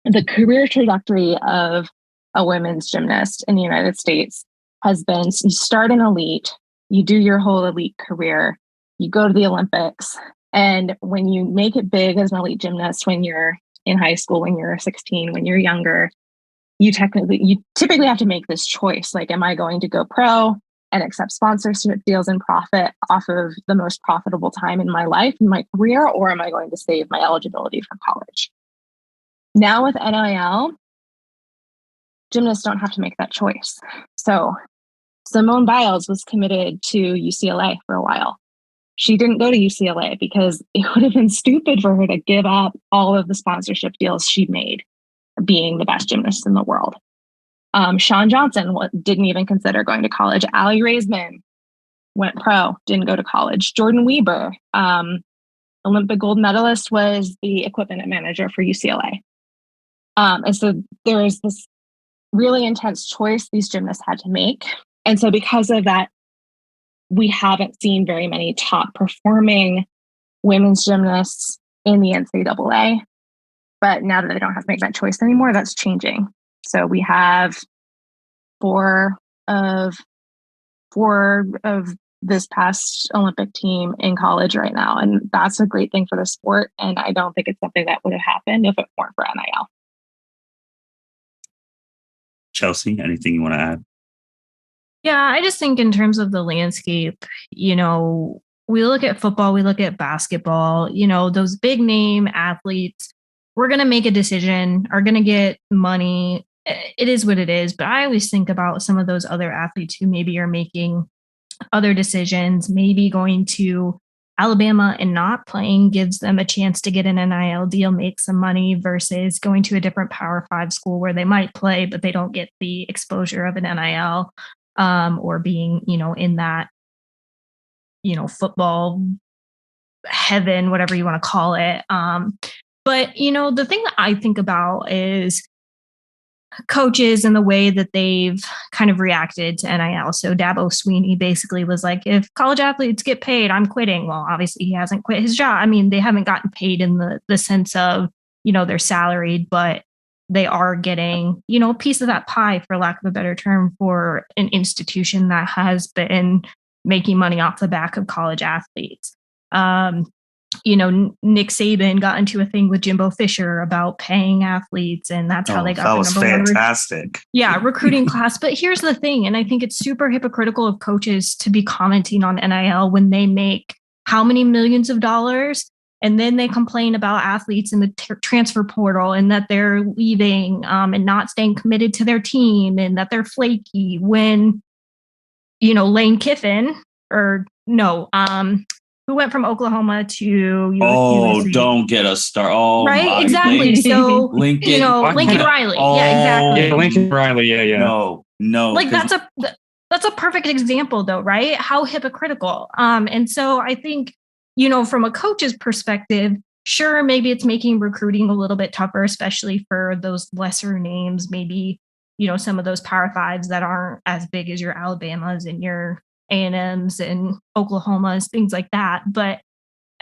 [SPEAKER 2] the career trajectory of a women's gymnast in the United States has been, you start in elite, you do your whole elite career, you go to the Olympics, and when you make it big as an elite gymnast, when you're in high school, when you're 16, when you're younger, you typically have to make this choice. Like, am I going to go pro and accept sponsorship deals and profit off of the most profitable time in my life, in my career, or am I going to save my eligibility for college? Now with NIL, gymnasts don't have to make that choice. So Simone Biles was committed to UCLA for a while. She didn't go to UCLA because it would have been stupid for her to give up all of the sponsorship deals she made, being the best gymnast in the world. Shawn Johnson didn't even consider going to college. Allie Raisman went pro, didn't go to college. Jordan Weber, Olympic gold medalist, was the equipment manager for UCLA. And so there is this really intense choice these gymnasts had to make. And so because of that, we haven't seen very many top performing women's gymnasts in the NCAA. But now that they don't have to make that choice anymore, that's changing. So we have four of this past Olympic team in college right now. And that's a great thing for the sport. And I don't think it's something that would have happened if it weren't for NIL.
[SPEAKER 1] Chelsea, anything you want to add?
[SPEAKER 4] Yeah, I just think in terms of the landscape, we look at football, we look at basketball, those big name athletes, we're going to make a decision, are going to get money. It is what it is. But I always think about some of those other athletes who maybe are making other decisions, maybe going to Alabama and not playing gives them a chance to get an NIL deal, make some money, versus going to a different Power 5 school where they might play, but they don't get the exposure of an NIL. Or being, in that, football heaven, whatever you want to call it. But, the thing that I think about is coaches and the way that they've kind of reacted to NIL. So Dabo Sweeney basically was like, if college athletes get paid, I'm quitting. Well, obviously he hasn't quit his job. I mean, they haven't gotten paid in the sense of, they're salaried, but they are getting, a piece of that pie, for lack of a better term, for an institution that has been making money off the back of college athletes. Nick Saban got into a thing with Jimbo Fisher about paying athletes, and that's how they got the number one.
[SPEAKER 1] Fantastic.
[SPEAKER 4] Recruiting class. But here's the thing, and I think it's super hypocritical of coaches to be commenting on NIL when they make how many millions of dollars. And then they complain about athletes in the transfer portal and that they're leaving and not staying committed to their team and that they're flaky when, Lane Kiffin who went from Oklahoma to USC.
[SPEAKER 1] Don't get us started. Oh,
[SPEAKER 4] right, exactly. So
[SPEAKER 1] Lincoln
[SPEAKER 4] Riley. Yeah, exactly.
[SPEAKER 3] Yeah, Lincoln Riley. Yeah.
[SPEAKER 1] No, No,
[SPEAKER 4] like that's a perfect example though, right? How hypocritical. And so I think, from a coach's perspective, sure, maybe it's making recruiting a little bit tougher, especially for those lesser names, maybe, some of those Power Fives that aren't as big as your Alabamas and your A&Ms and Oklahomas, things like that. But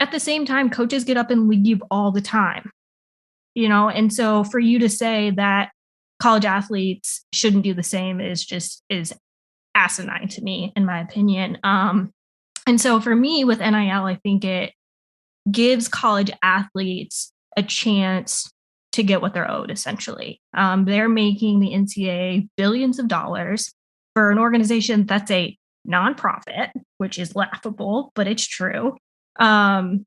[SPEAKER 4] at the same time, coaches get up and leave all the time, and so for you to say that college athletes shouldn't do the same is asinine to me, in my opinion. And so for me with NIL, I think it gives college athletes a chance to get what they're owed, essentially. They're making the NCAA billions of dollars for an organization that's a nonprofit, which is laughable, but it's true. And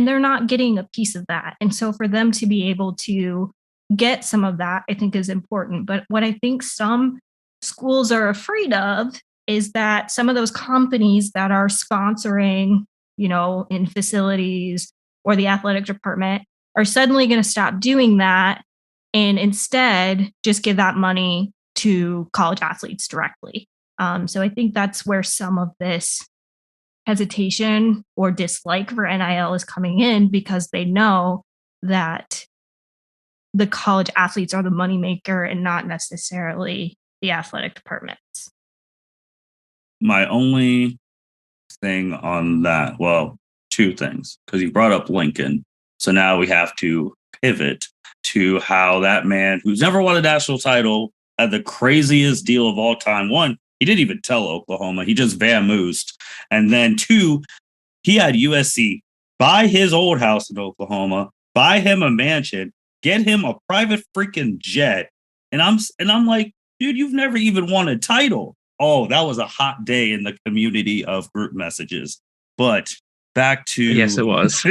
[SPEAKER 4] they're not getting a piece of that. And so for them to be able to get some of that, I think is important. But what I think some schools are afraid of is that some of those companies that are sponsoring, in facilities or the athletic department are suddenly going to stop doing that and instead just give that money to college athletes directly. So I think that's where some of this hesitation or dislike for NIL is coming in, because they know that the college athletes are the moneymaker and not necessarily the athletic departments.
[SPEAKER 1] My only thing on that, well, two things, because you brought up Lincoln. So now we have to pivot to how that man who's never won a national title had the craziest deal of all time. One, he didn't even tell Oklahoma. He just vamoosed. And then two, he had USC buy his old house in Oklahoma, buy him a mansion, get him a private freaking jet. And I'm like, dude, you've never even won a title. Oh, that was a hot day in the community of group messages. But back to...
[SPEAKER 3] Yes, it was.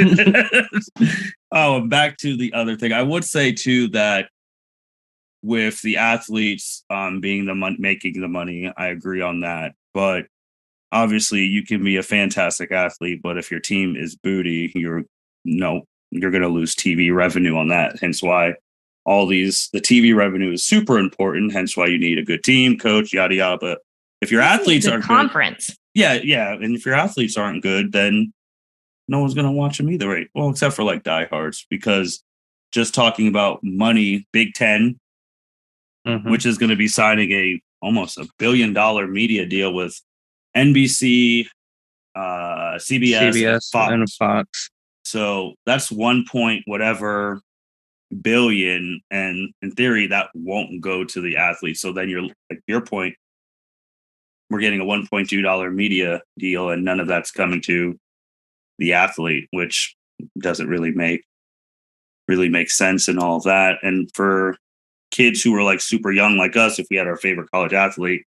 [SPEAKER 1] Back to the other thing. I would say, too, that with the athletes being making the money, I agree on that. But obviously, you can be a fantastic athlete, but if your team is booty, you're going to lose TV revenue on that. Hence why the TV revenue is super important. Hence why you need a good team, coach, yada yada. But if your athletes aren't
[SPEAKER 4] conference,
[SPEAKER 1] good, yeah, and if your athletes aren't good, then no one's going to watch them either, right? Well, except for like diehards, because just talking about money, Big Ten, which is going to be signing almost $1 billion media deal with NBC, CBS,
[SPEAKER 3] and Fox.
[SPEAKER 1] So that's 1 point whatever billion, and in theory that won't go to the athletes. So then you're, like your point, we're getting a $1.2 media deal, and none of that's coming to the athlete, which doesn't really make sense and all of that. And for kids who were like super young like us, if we had our favorite college athlete,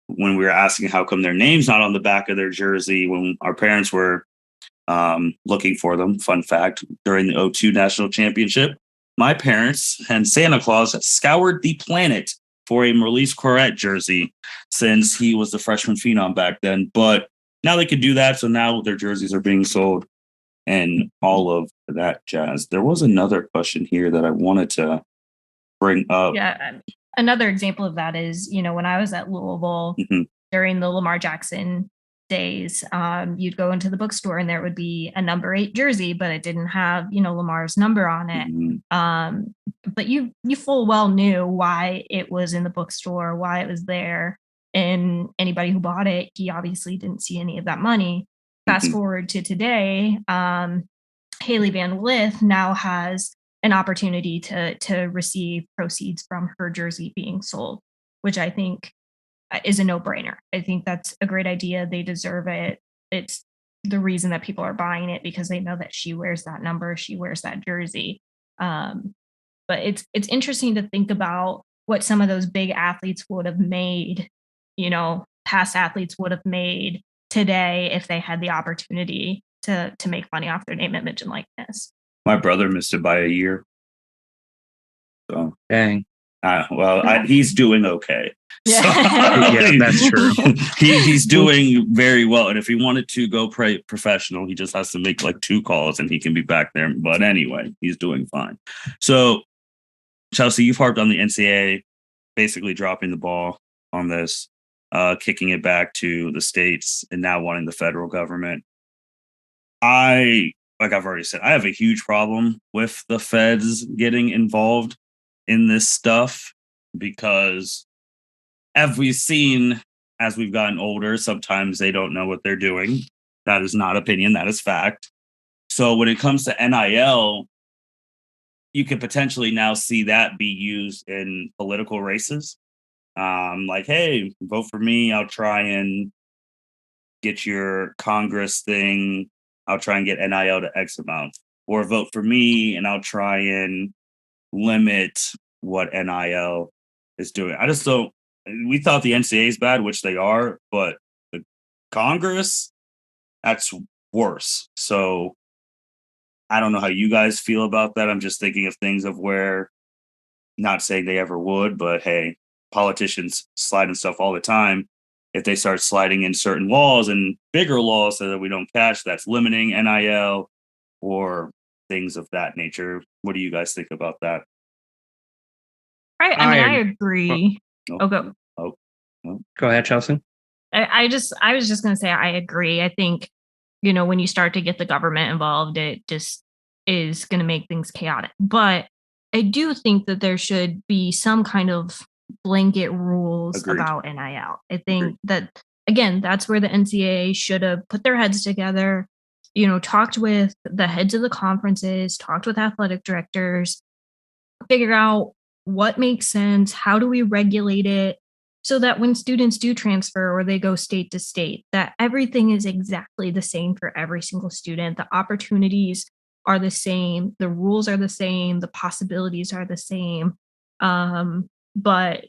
[SPEAKER 1] when we were asking how come their name's not on the back of their jersey when our parents were looking for them, fun fact, during the 2002 national championship, my parents and Santa Claus scoured the planet for a Maurice Clarett jersey, since he was the freshman phenom back then. But now they could do that, so now their jerseys are being sold and all of that jazz. There was another question here that I wanted to bring up.
[SPEAKER 4] Yeah, another example of that is, when I was at Louisville during the Lamar Jackson days, you'd go into the bookstore and there would be a number 8 jersey, but it didn't have, Lamar's number on it. But you full well knew why it was in the bookstore, why it was there. And anybody who bought it, he obviously didn't see any of that money. Fast forward to today, Haley Van Lith now has an opportunity to receive proceeds from her jersey being sold, which I think is a no-brainer. I think that's a great idea. They deserve it. It's the reason that people are buying it, because they know that she wears that number, she wears that jersey. But it's interesting to think about what some of those big athletes would have made, past athletes would have made today if they had the opportunity to make money off their name, image, and likeness.
[SPEAKER 1] My brother missed it by a year. So
[SPEAKER 3] dang.
[SPEAKER 1] He's doing okay.
[SPEAKER 4] Yeah,
[SPEAKER 3] yeah, that's true.
[SPEAKER 1] He's doing very well, and if he wanted to go professional, he just has to make like 2 calls, and he can be back there. But anyway, he's doing fine. So, Chelsea, you've harped on the NCAA basically dropping the ball. on this, kicking it back to the states and now wanting the federal government. Like I've already said, I have a huge problem with the feds getting involved in this stuff because as we've seen as we've gotten older, sometimes they don't know what they're doing. That is not opinion, that is fact. So when it comes to NIL, you could potentially now see that be used in political races. Like, hey, vote for me. I'll try and get your Congress thing. I'll try and get NIL to X amount. Or vote for me and I'll try and limit what NIL is doing. I just don't. We thought the NCAA is bad, which they are, but the Congress, that's worse. So I don't know how you guys feel about that. I'm just thinking of things of where, not saying they ever would, but hey, politicians slide and stuff all the time. If they start sliding in certain laws and bigger laws so that we don't catch, that's limiting NIL or things of that nature. What do you guys think about that?
[SPEAKER 4] I agree. Go.
[SPEAKER 3] Go ahead, Chelsea.
[SPEAKER 4] I was just going to say, I agree. I think, when you start to get the government involved, it just is going to make things chaotic. But I do think that there should be some kind of blanket rules about NIL. I think that, again, that's where the NCAA should have put their heads together, talked with the heads of the conferences, talked with athletic directors, figure out what makes sense, how do we regulate it, so that when students do transfer or they go state to state, that everything is exactly the same for every single student. The opportunities are the same, the rules are the same, the possibilities are the same. But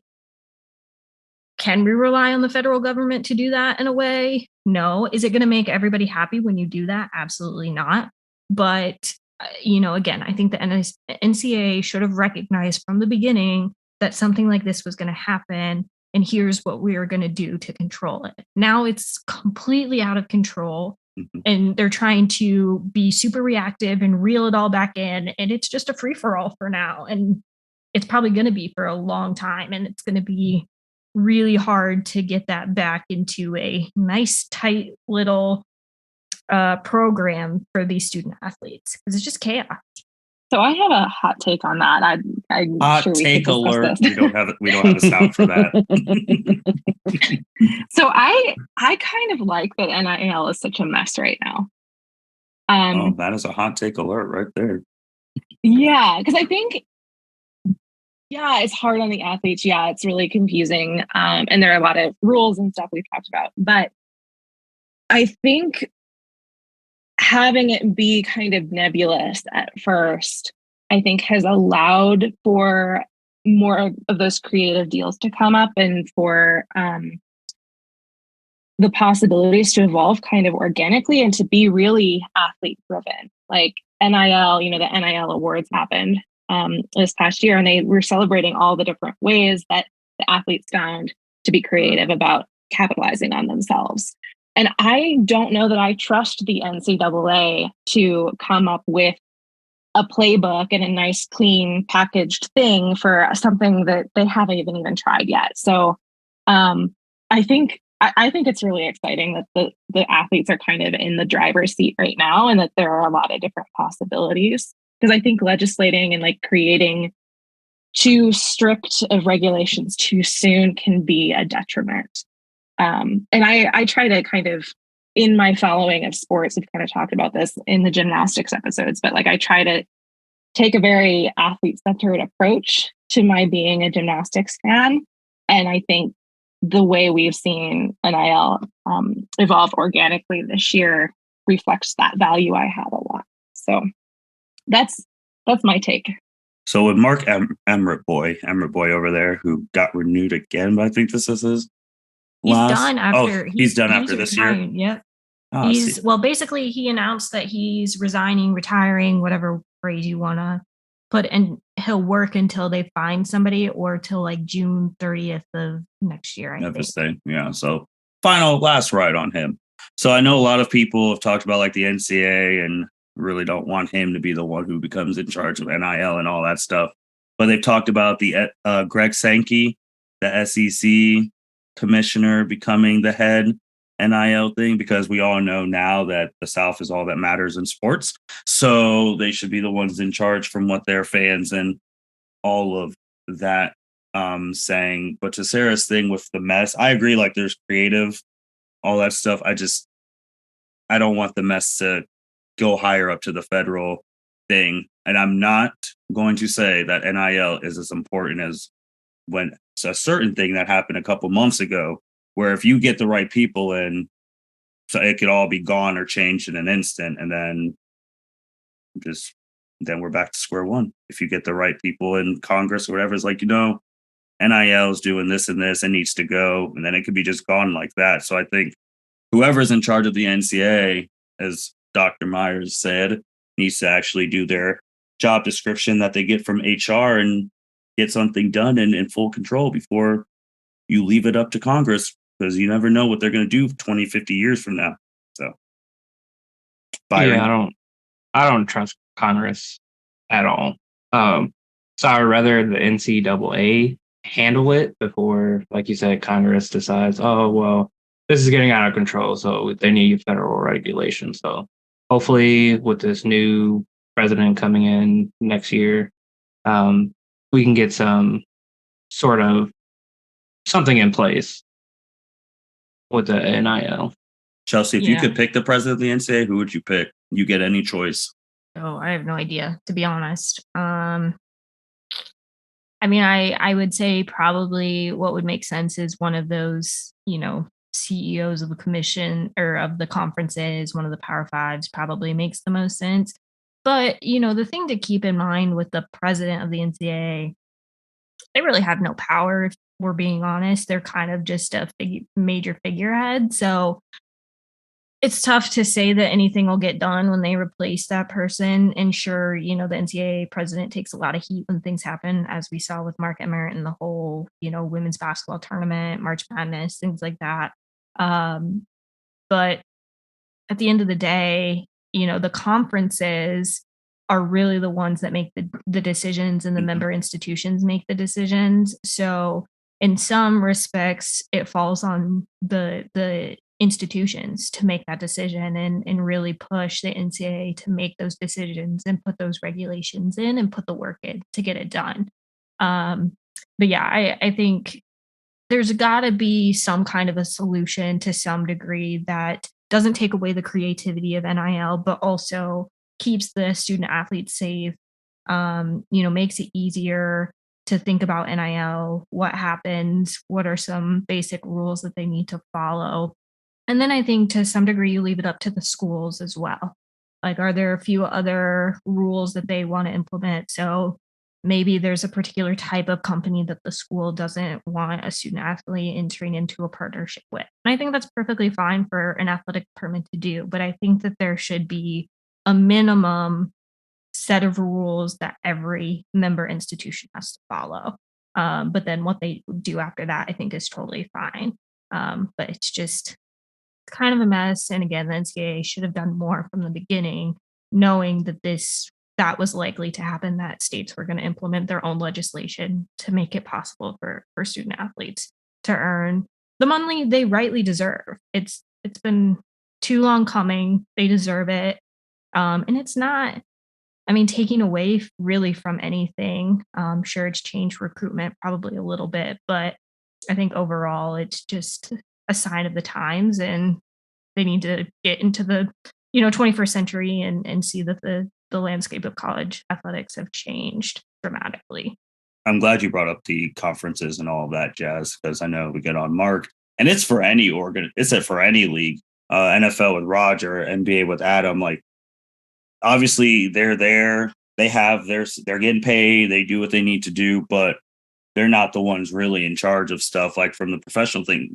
[SPEAKER 4] can we rely on the federal government to do that in a way? No. Is it going to make everybody happy when you do that? Absolutely not. But, again, I think the NCAA should have recognized from the beginning that something like this was going to happen. And here's what we are going to do to control it. Now it's completely out of control. And they're trying to be super reactive and reel it all back in. And it's just a free for all for now. And it's probably going to be for a long time. And it's going to be really hard to get that back into a nice, tight little program for these student athletes, because it's just chaos.
[SPEAKER 2] So I have a hot take on that. I'm
[SPEAKER 1] hot
[SPEAKER 2] sure we
[SPEAKER 1] take
[SPEAKER 2] could
[SPEAKER 1] alert.
[SPEAKER 2] This.
[SPEAKER 1] We don't have a sound for that.
[SPEAKER 2] So I kind of like that NIL is such a mess right now.
[SPEAKER 1] That is a hot take alert right there.
[SPEAKER 2] Yeah, because I think, it's hard on the athletes. Yeah, it's really confusing. And there are a lot of rules and stuff we've talked about. But I think having it be kind of nebulous at first, I think has allowed for more of those creative deals to come up and for the possibilities to evolve kind of organically and to be really athlete driven. Like NIL, the NIL awards happened this past year, and they were celebrating all the different ways that the athletes found to be creative about capitalizing on themselves. And I don't know that I trust the NCAA to come up with a playbook and a nice, clean, packaged thing for something that they haven't even tried yet. So I think it's really exciting that the athletes are kind of in the driver's seat right now, and that there are a lot of different possibilities. Because I think legislating and like creating too strict of regulations too soon can be a detriment. And I try to kind of, in my following of sports, we've kind of talked about this in the gymnastics episodes, but like I try to take a very athlete-centered approach to my being a gymnastics fan. And I think the way we've seen NIL evolve organically this year reflects that value I have a lot. So that's my take.
[SPEAKER 1] So with Mark Emmert boy over there, who got renewed again, but I think this is his last. He's done after this year.
[SPEAKER 4] Yep.
[SPEAKER 1] Oh,
[SPEAKER 4] basically he announced that he's resigning, retiring, whatever phrase you want to put, and he'll work until they find somebody, or till like June 30th of next year. I think.
[SPEAKER 1] Yeah. So last ride on him. So I know a lot of people have talked about like the NCAA and really don't want him to be the one who becomes in charge of NIL and all that stuff. But they've talked about the Greg Sankey, the SEC commissioner becoming the head NIL thing, because we all know now that the South is all that matters in sports. So they should be the ones in charge from what their fans and all of that saying. But to Sarah's thing with the mess, I agree, like there's creative, all that stuff. I don't want the mess to go higher up to the federal thing. And I'm not going to say that NIL is as important as when it's a certain thing that happened a couple months ago, where if you get the right people in, so it could all be gone or changed in an instant. And then we're back to square one. If you get the right people in Congress or whatever, it's like, NIL is doing this and this and needs to go. And then it could be just gone like that. So I think whoever's in charge of the NCAA, as Dr. Myers said, needs to actually do their job description that they get from HR and get something done in full control before you leave it up to Congress, because you never know what they're going to do 20, 50 years from now. So, Byron.
[SPEAKER 3] Yeah, I don't trust Congress at all. So I'd rather the NCAA handle it before, like you said, Congress decides, oh, well, this is getting out of control, so they need federal regulation. So hopefully with this new president coming in next year, we can get some sort of something in place with the NIL.
[SPEAKER 1] Chelsea, if you could pick the president of the NCAA, who would you pick? You get any choice.
[SPEAKER 4] Oh, I have no idea, to be honest. I mean, I would say probably what would make sense is one of those, CEOs of the commission or of the conferences, one of the Power Fives probably makes the most sense. But, the thing to keep in mind with the president of the NCAA, they really have no power, if we're being honest. They're kind of just a major figurehead. So it's tough to say that anything will get done when they replace that person. And sure, the NCAA president takes a lot of heat when things happen, as we saw with Mark Emmert and the whole, women's basketball tournament, March Madness, things like that. But at the end of the day, the conferences are really the ones that make the decisions, and the member institutions make the decisions. So in some respects, it falls on the institutions to make that decision and really push the NCAA to make those decisions and put those regulations in and put the work in to get it done. But yeah, I think there's got to be some kind of a solution to some degree that doesn't take away the creativity of NIL, but also keeps the student athletes safe, makes it easier to think about NIL, what happens, what are some basic rules that they need to follow. And then I think to some degree, you leave it up to the schools as well. Like, are there a few other rules that they want to implement? So maybe there's a particular type of company that the school doesn't want a student athlete entering into a partnership with. And I think that's perfectly fine for an athletic department to do. But I think that there should be a minimum set of rules that every member institution has to follow. But then what they do after that, I think, is totally fine. But it's just kind of a mess. And again, the NCAA should have done more from the beginning, knowing that that was likely to happen, that states were going to implement their own legislation to make it possible for student athletes to earn the money they rightly deserve. It's been too long coming. They deserve it. And it's not, taking away really from anything. Sure, it's changed recruitment probably a little bit, but I think overall it's just a sign of the times, and they need to get into the 21st century and see that the landscape of college athletics have changed dramatically.
[SPEAKER 1] I'm glad you brought up the conferences and all of that jazz, because I know we get on Mark, and it's for any for any league, NFL with Roger, NBA with Adam. Like, obviously they're there, they're getting paid, they do what they need to do, but they're not the ones really in charge of stuff. Like, from the professional thing,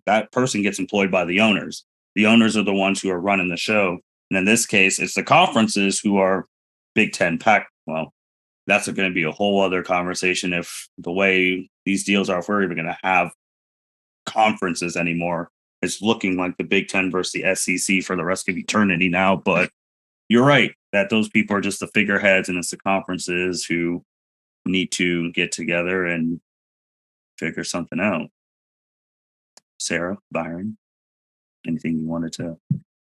[SPEAKER 1] that person gets employed by the owners. The owners are the ones who are running the show. And in this case, it's the conferences who are Big Ten, Pac. Well, that's going to be a whole other conversation if the way these deals are, if we're even going to have conferences anymore. It's looking like the Big Ten versus the SEC for the rest of eternity now. But you're right that those people are just the figureheads, and it's the conferences who need to get together and figure something out. Sarah, Byron, anything you wanted to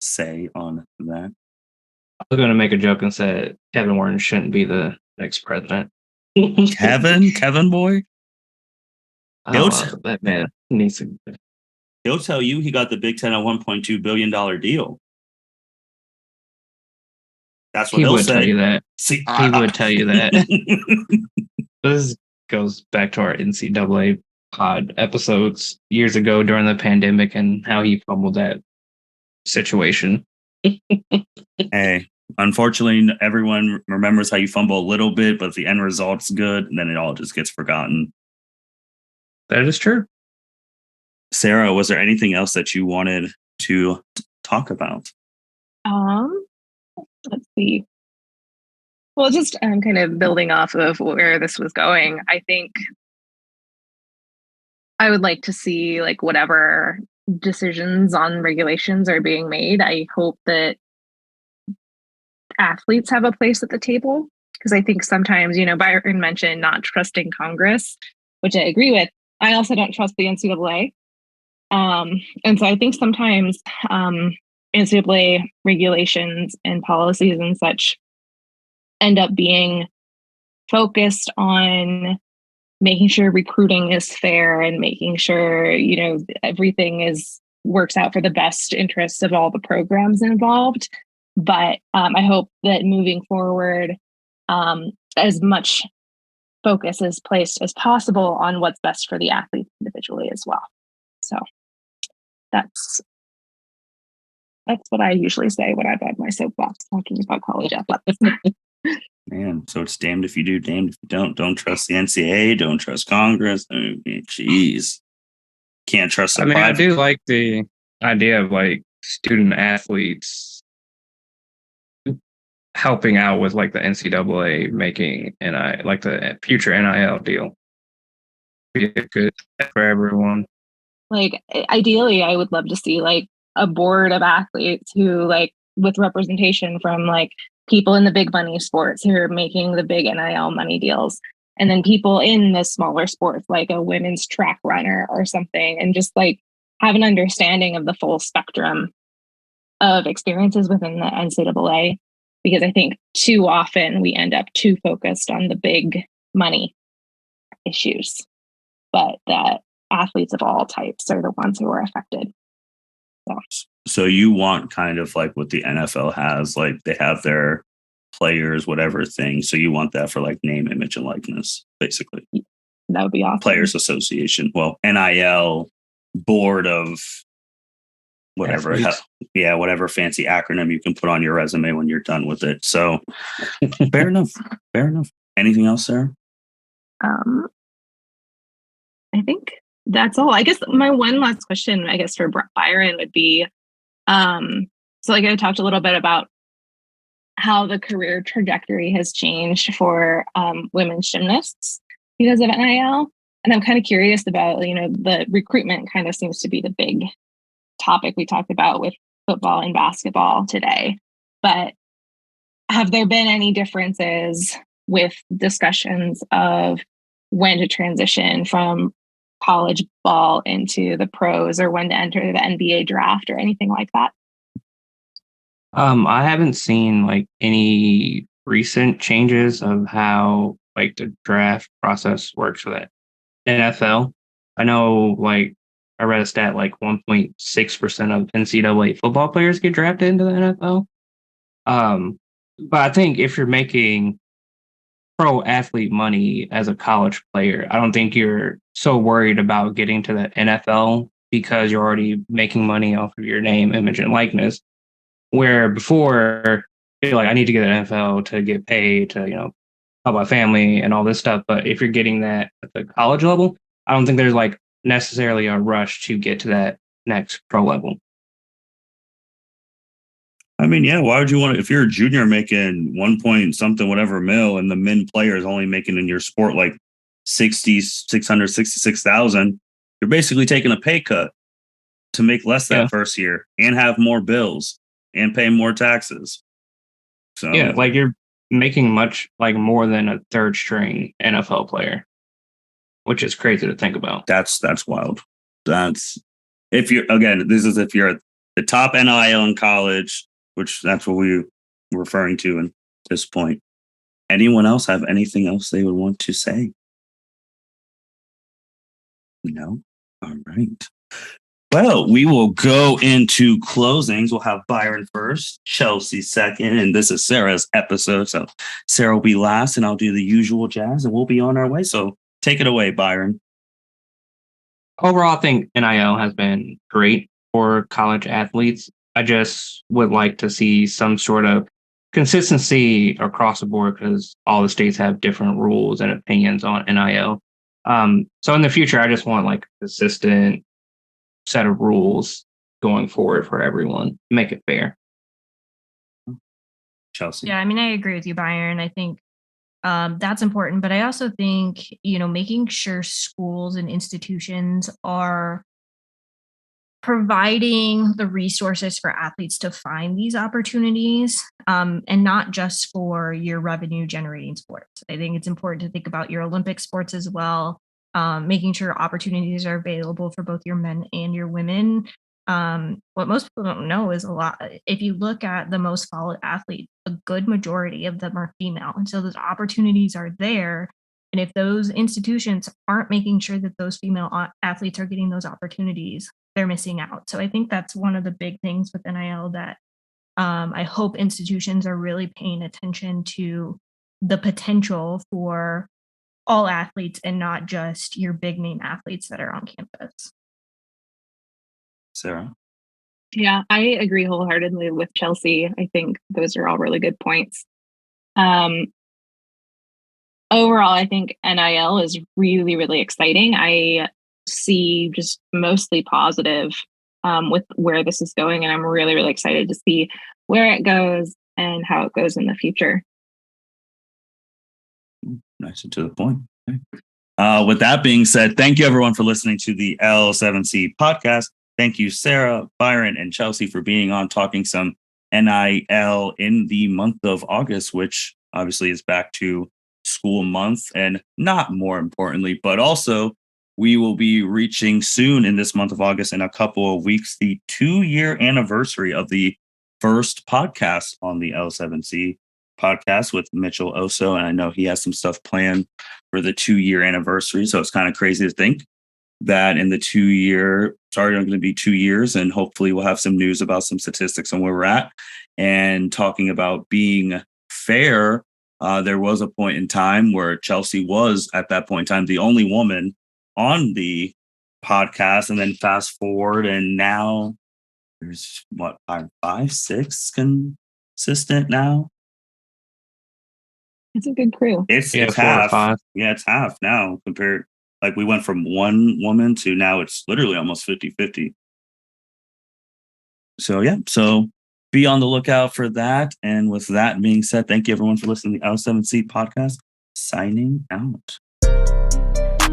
[SPEAKER 1] say on that?
[SPEAKER 3] I was going to make a joke and said Kevin Warren shouldn't be the next president.
[SPEAKER 1] Kevin boy?
[SPEAKER 3] That man needs to.
[SPEAKER 1] He'll tell you he got the Big Ten a $1.2 billion deal. That's what
[SPEAKER 3] He
[SPEAKER 1] he'll
[SPEAKER 3] would
[SPEAKER 1] say.
[SPEAKER 3] tell you that.
[SPEAKER 1] See,
[SPEAKER 3] He would tell you that. This goes back to our NCAA pod episodes years ago during the pandemic and how he fumbled that situation.
[SPEAKER 1] Hey, unfortunately, everyone remembers how you fumble a little bit, but if the end result's good, and then it all just gets forgotten.
[SPEAKER 3] That is true.
[SPEAKER 1] Sarah, was there anything else that you wanted to talk about?
[SPEAKER 2] Let's see. Well, just kind of building off of where this was going, I think I would like to see like whatever decisions on regulations are being made. I hope that athletes have a place at the table, because I think sometimes, Byron mentioned not trusting Congress, which I agree with. I also don't trust the NCAA. And so I think sometimes NCAA regulations and policies and such end up being focused on making sure recruiting is fair and making sure, everything works out for the best interests of all the programs involved. But I hope that moving forward, as much focus is placed as possible on what's best for the athletes individually as well. So that's what I usually say when I'm on my soapbox talking about college athletics.
[SPEAKER 1] Man, so it's damned if you do, damned if you don't. Don't trust the NCAA, don't trust Congress. I mean, jeez. Can't trust the
[SPEAKER 3] I do like the idea of like student athletes helping out with like the NCAA making like the future NIL deal. Be good for everyone.
[SPEAKER 2] Like ideally, I would love to see like a board of athletes who like with representation from like people in the big money sports who are making the big NIL money deals. And then people in the smaller sports, like a women's track runner or something, and just like have an understanding of the full spectrum of experiences within the NCAA. Because I think too often we end up too focused on the big money issues, but that athletes of all types are the ones who are affected.
[SPEAKER 1] So you want kind of like what the NFL has, like they have their players, whatever thing. So you want that for like name, image, and likeness, basically.
[SPEAKER 2] That would be awesome.
[SPEAKER 1] Players Association. Well, NIL board of whatever. Yeah, whatever fancy acronym you can put on your resume when you're done with it. So fair enough. Fair enough. Anything else, Sarah?
[SPEAKER 2] I think that's all. I guess my one last question, I guess, for Byron would be, so like I talked a little bit about how the career trajectory has changed for women's gymnasts because of NIL. And I'm kind of curious about, the recruitment kind of seems to be the big topic we talked about with football and basketball today. But have there been any differences with discussions of when to transition from college ball into the pros or when to enter the NBA draft or anything like that?
[SPEAKER 3] I haven't seen like any recent changes of how like the draft process works for that NFL. I know like I read a stat like 1.6% of NCAA football players get drafted into the NFL. But I think if you're making pro athlete money as a college player, I don't think you're so worried about getting to the NFL because you're already making money off of your name, image, and likeness. Where before, you're like, I need to get an NFL to get paid to, help my family and all this stuff. But if you're getting that at the college level, I don't think there's like necessarily a rush to get to that next pro level.
[SPEAKER 1] I mean, yeah, why would you want to, if you're a junior making 1 point something, whatever mil, and the men player is only making in your sport like 666,000, you're basically taking a pay cut to make less that first year and have more bills and pay more taxes. So
[SPEAKER 3] yeah, like you're making much like more than a third string NFL player, which is crazy to think about.
[SPEAKER 1] That's wild. That's If you're at the top NIL in college, which that's what we're referring to at this point. Anyone else have anything else they would want to say? No? All right. Well, we will go into closings. We'll have Byron first, Chelsea second, and this is Sarah's episode. So Sarah will be last, and I'll do the usual jazz, and we'll be on our way. So take it away, Byron.
[SPEAKER 3] Overall, I think NIL has been great for college athletes. I just would like to see some sort of consistency across the board because all the states have different rules and opinions on NIL. So in the future, I just want like a consistent set of rules going forward for everyone. Make it fair.
[SPEAKER 1] Chelsea.
[SPEAKER 4] Yeah, I mean, I agree with you, Byron. I think that's important, but I also think, making sure schools and institutions are providing the resources for athletes to find these opportunities, and not just for your revenue generating sports. I think it's important to think about your Olympic sports as well, making sure opportunities are available for both your men and your women. What most people don't know is if you look at the most followed athletes, a good majority of them are female. And so those opportunities are there. And if those institutions aren't making sure that those female athletes are getting those opportunities, they're missing out. So I think that's one of the big things with NIL that I hope institutions are really paying attention to the potential for all athletes and not just your big name athletes that are on campus.
[SPEAKER 1] Sarah?
[SPEAKER 2] Yeah, I agree wholeheartedly with Chelsea. I think those are all really good points. Overall, I think NIL is really, really exciting. I see just mostly positive with where this is going, and I'm really, really excited to see where it goes and how it goes in the future.
[SPEAKER 1] Nice and to the point. Okay. With that being said, thank you everyone for listening to the L7C podcast. Thank you, Sarah, Byron, and Chelsea for being on talking some NIL in the month of August, which obviously is back to school month, and not more importantly, but also we will be reaching soon in this month of August, in a couple of weeks, the 2-year anniversary of the first podcast on the L7C podcast with Mitchell Oso. And I know he has some stuff planned for the 2-year anniversary. So it's kind of crazy to think that in the 2-year, sorry, I'm going to be 2 years, and hopefully we'll have some news about some statistics on where we're at. And talking about being fair, there was a point in time where Chelsea was, at that point in time, the only woman on the podcast. And then fast forward, and now there's five, six consistent now.
[SPEAKER 2] It's a good crew.
[SPEAKER 1] It's half. Yeah, it's half now compared. Like we went from one woman to now it's literally almost 50-50. So yeah, so be on the lookout for that. And with that being said, thank you everyone for listening to the L7C podcast. Signing out.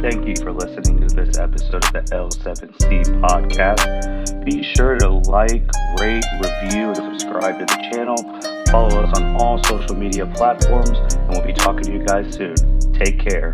[SPEAKER 1] Thank you for listening to this episode of the L7C podcast. Be sure to like, rate, review, and subscribe to the channel. Follow us on all social media platforms, and we'll be talking to you guys soon. Take care.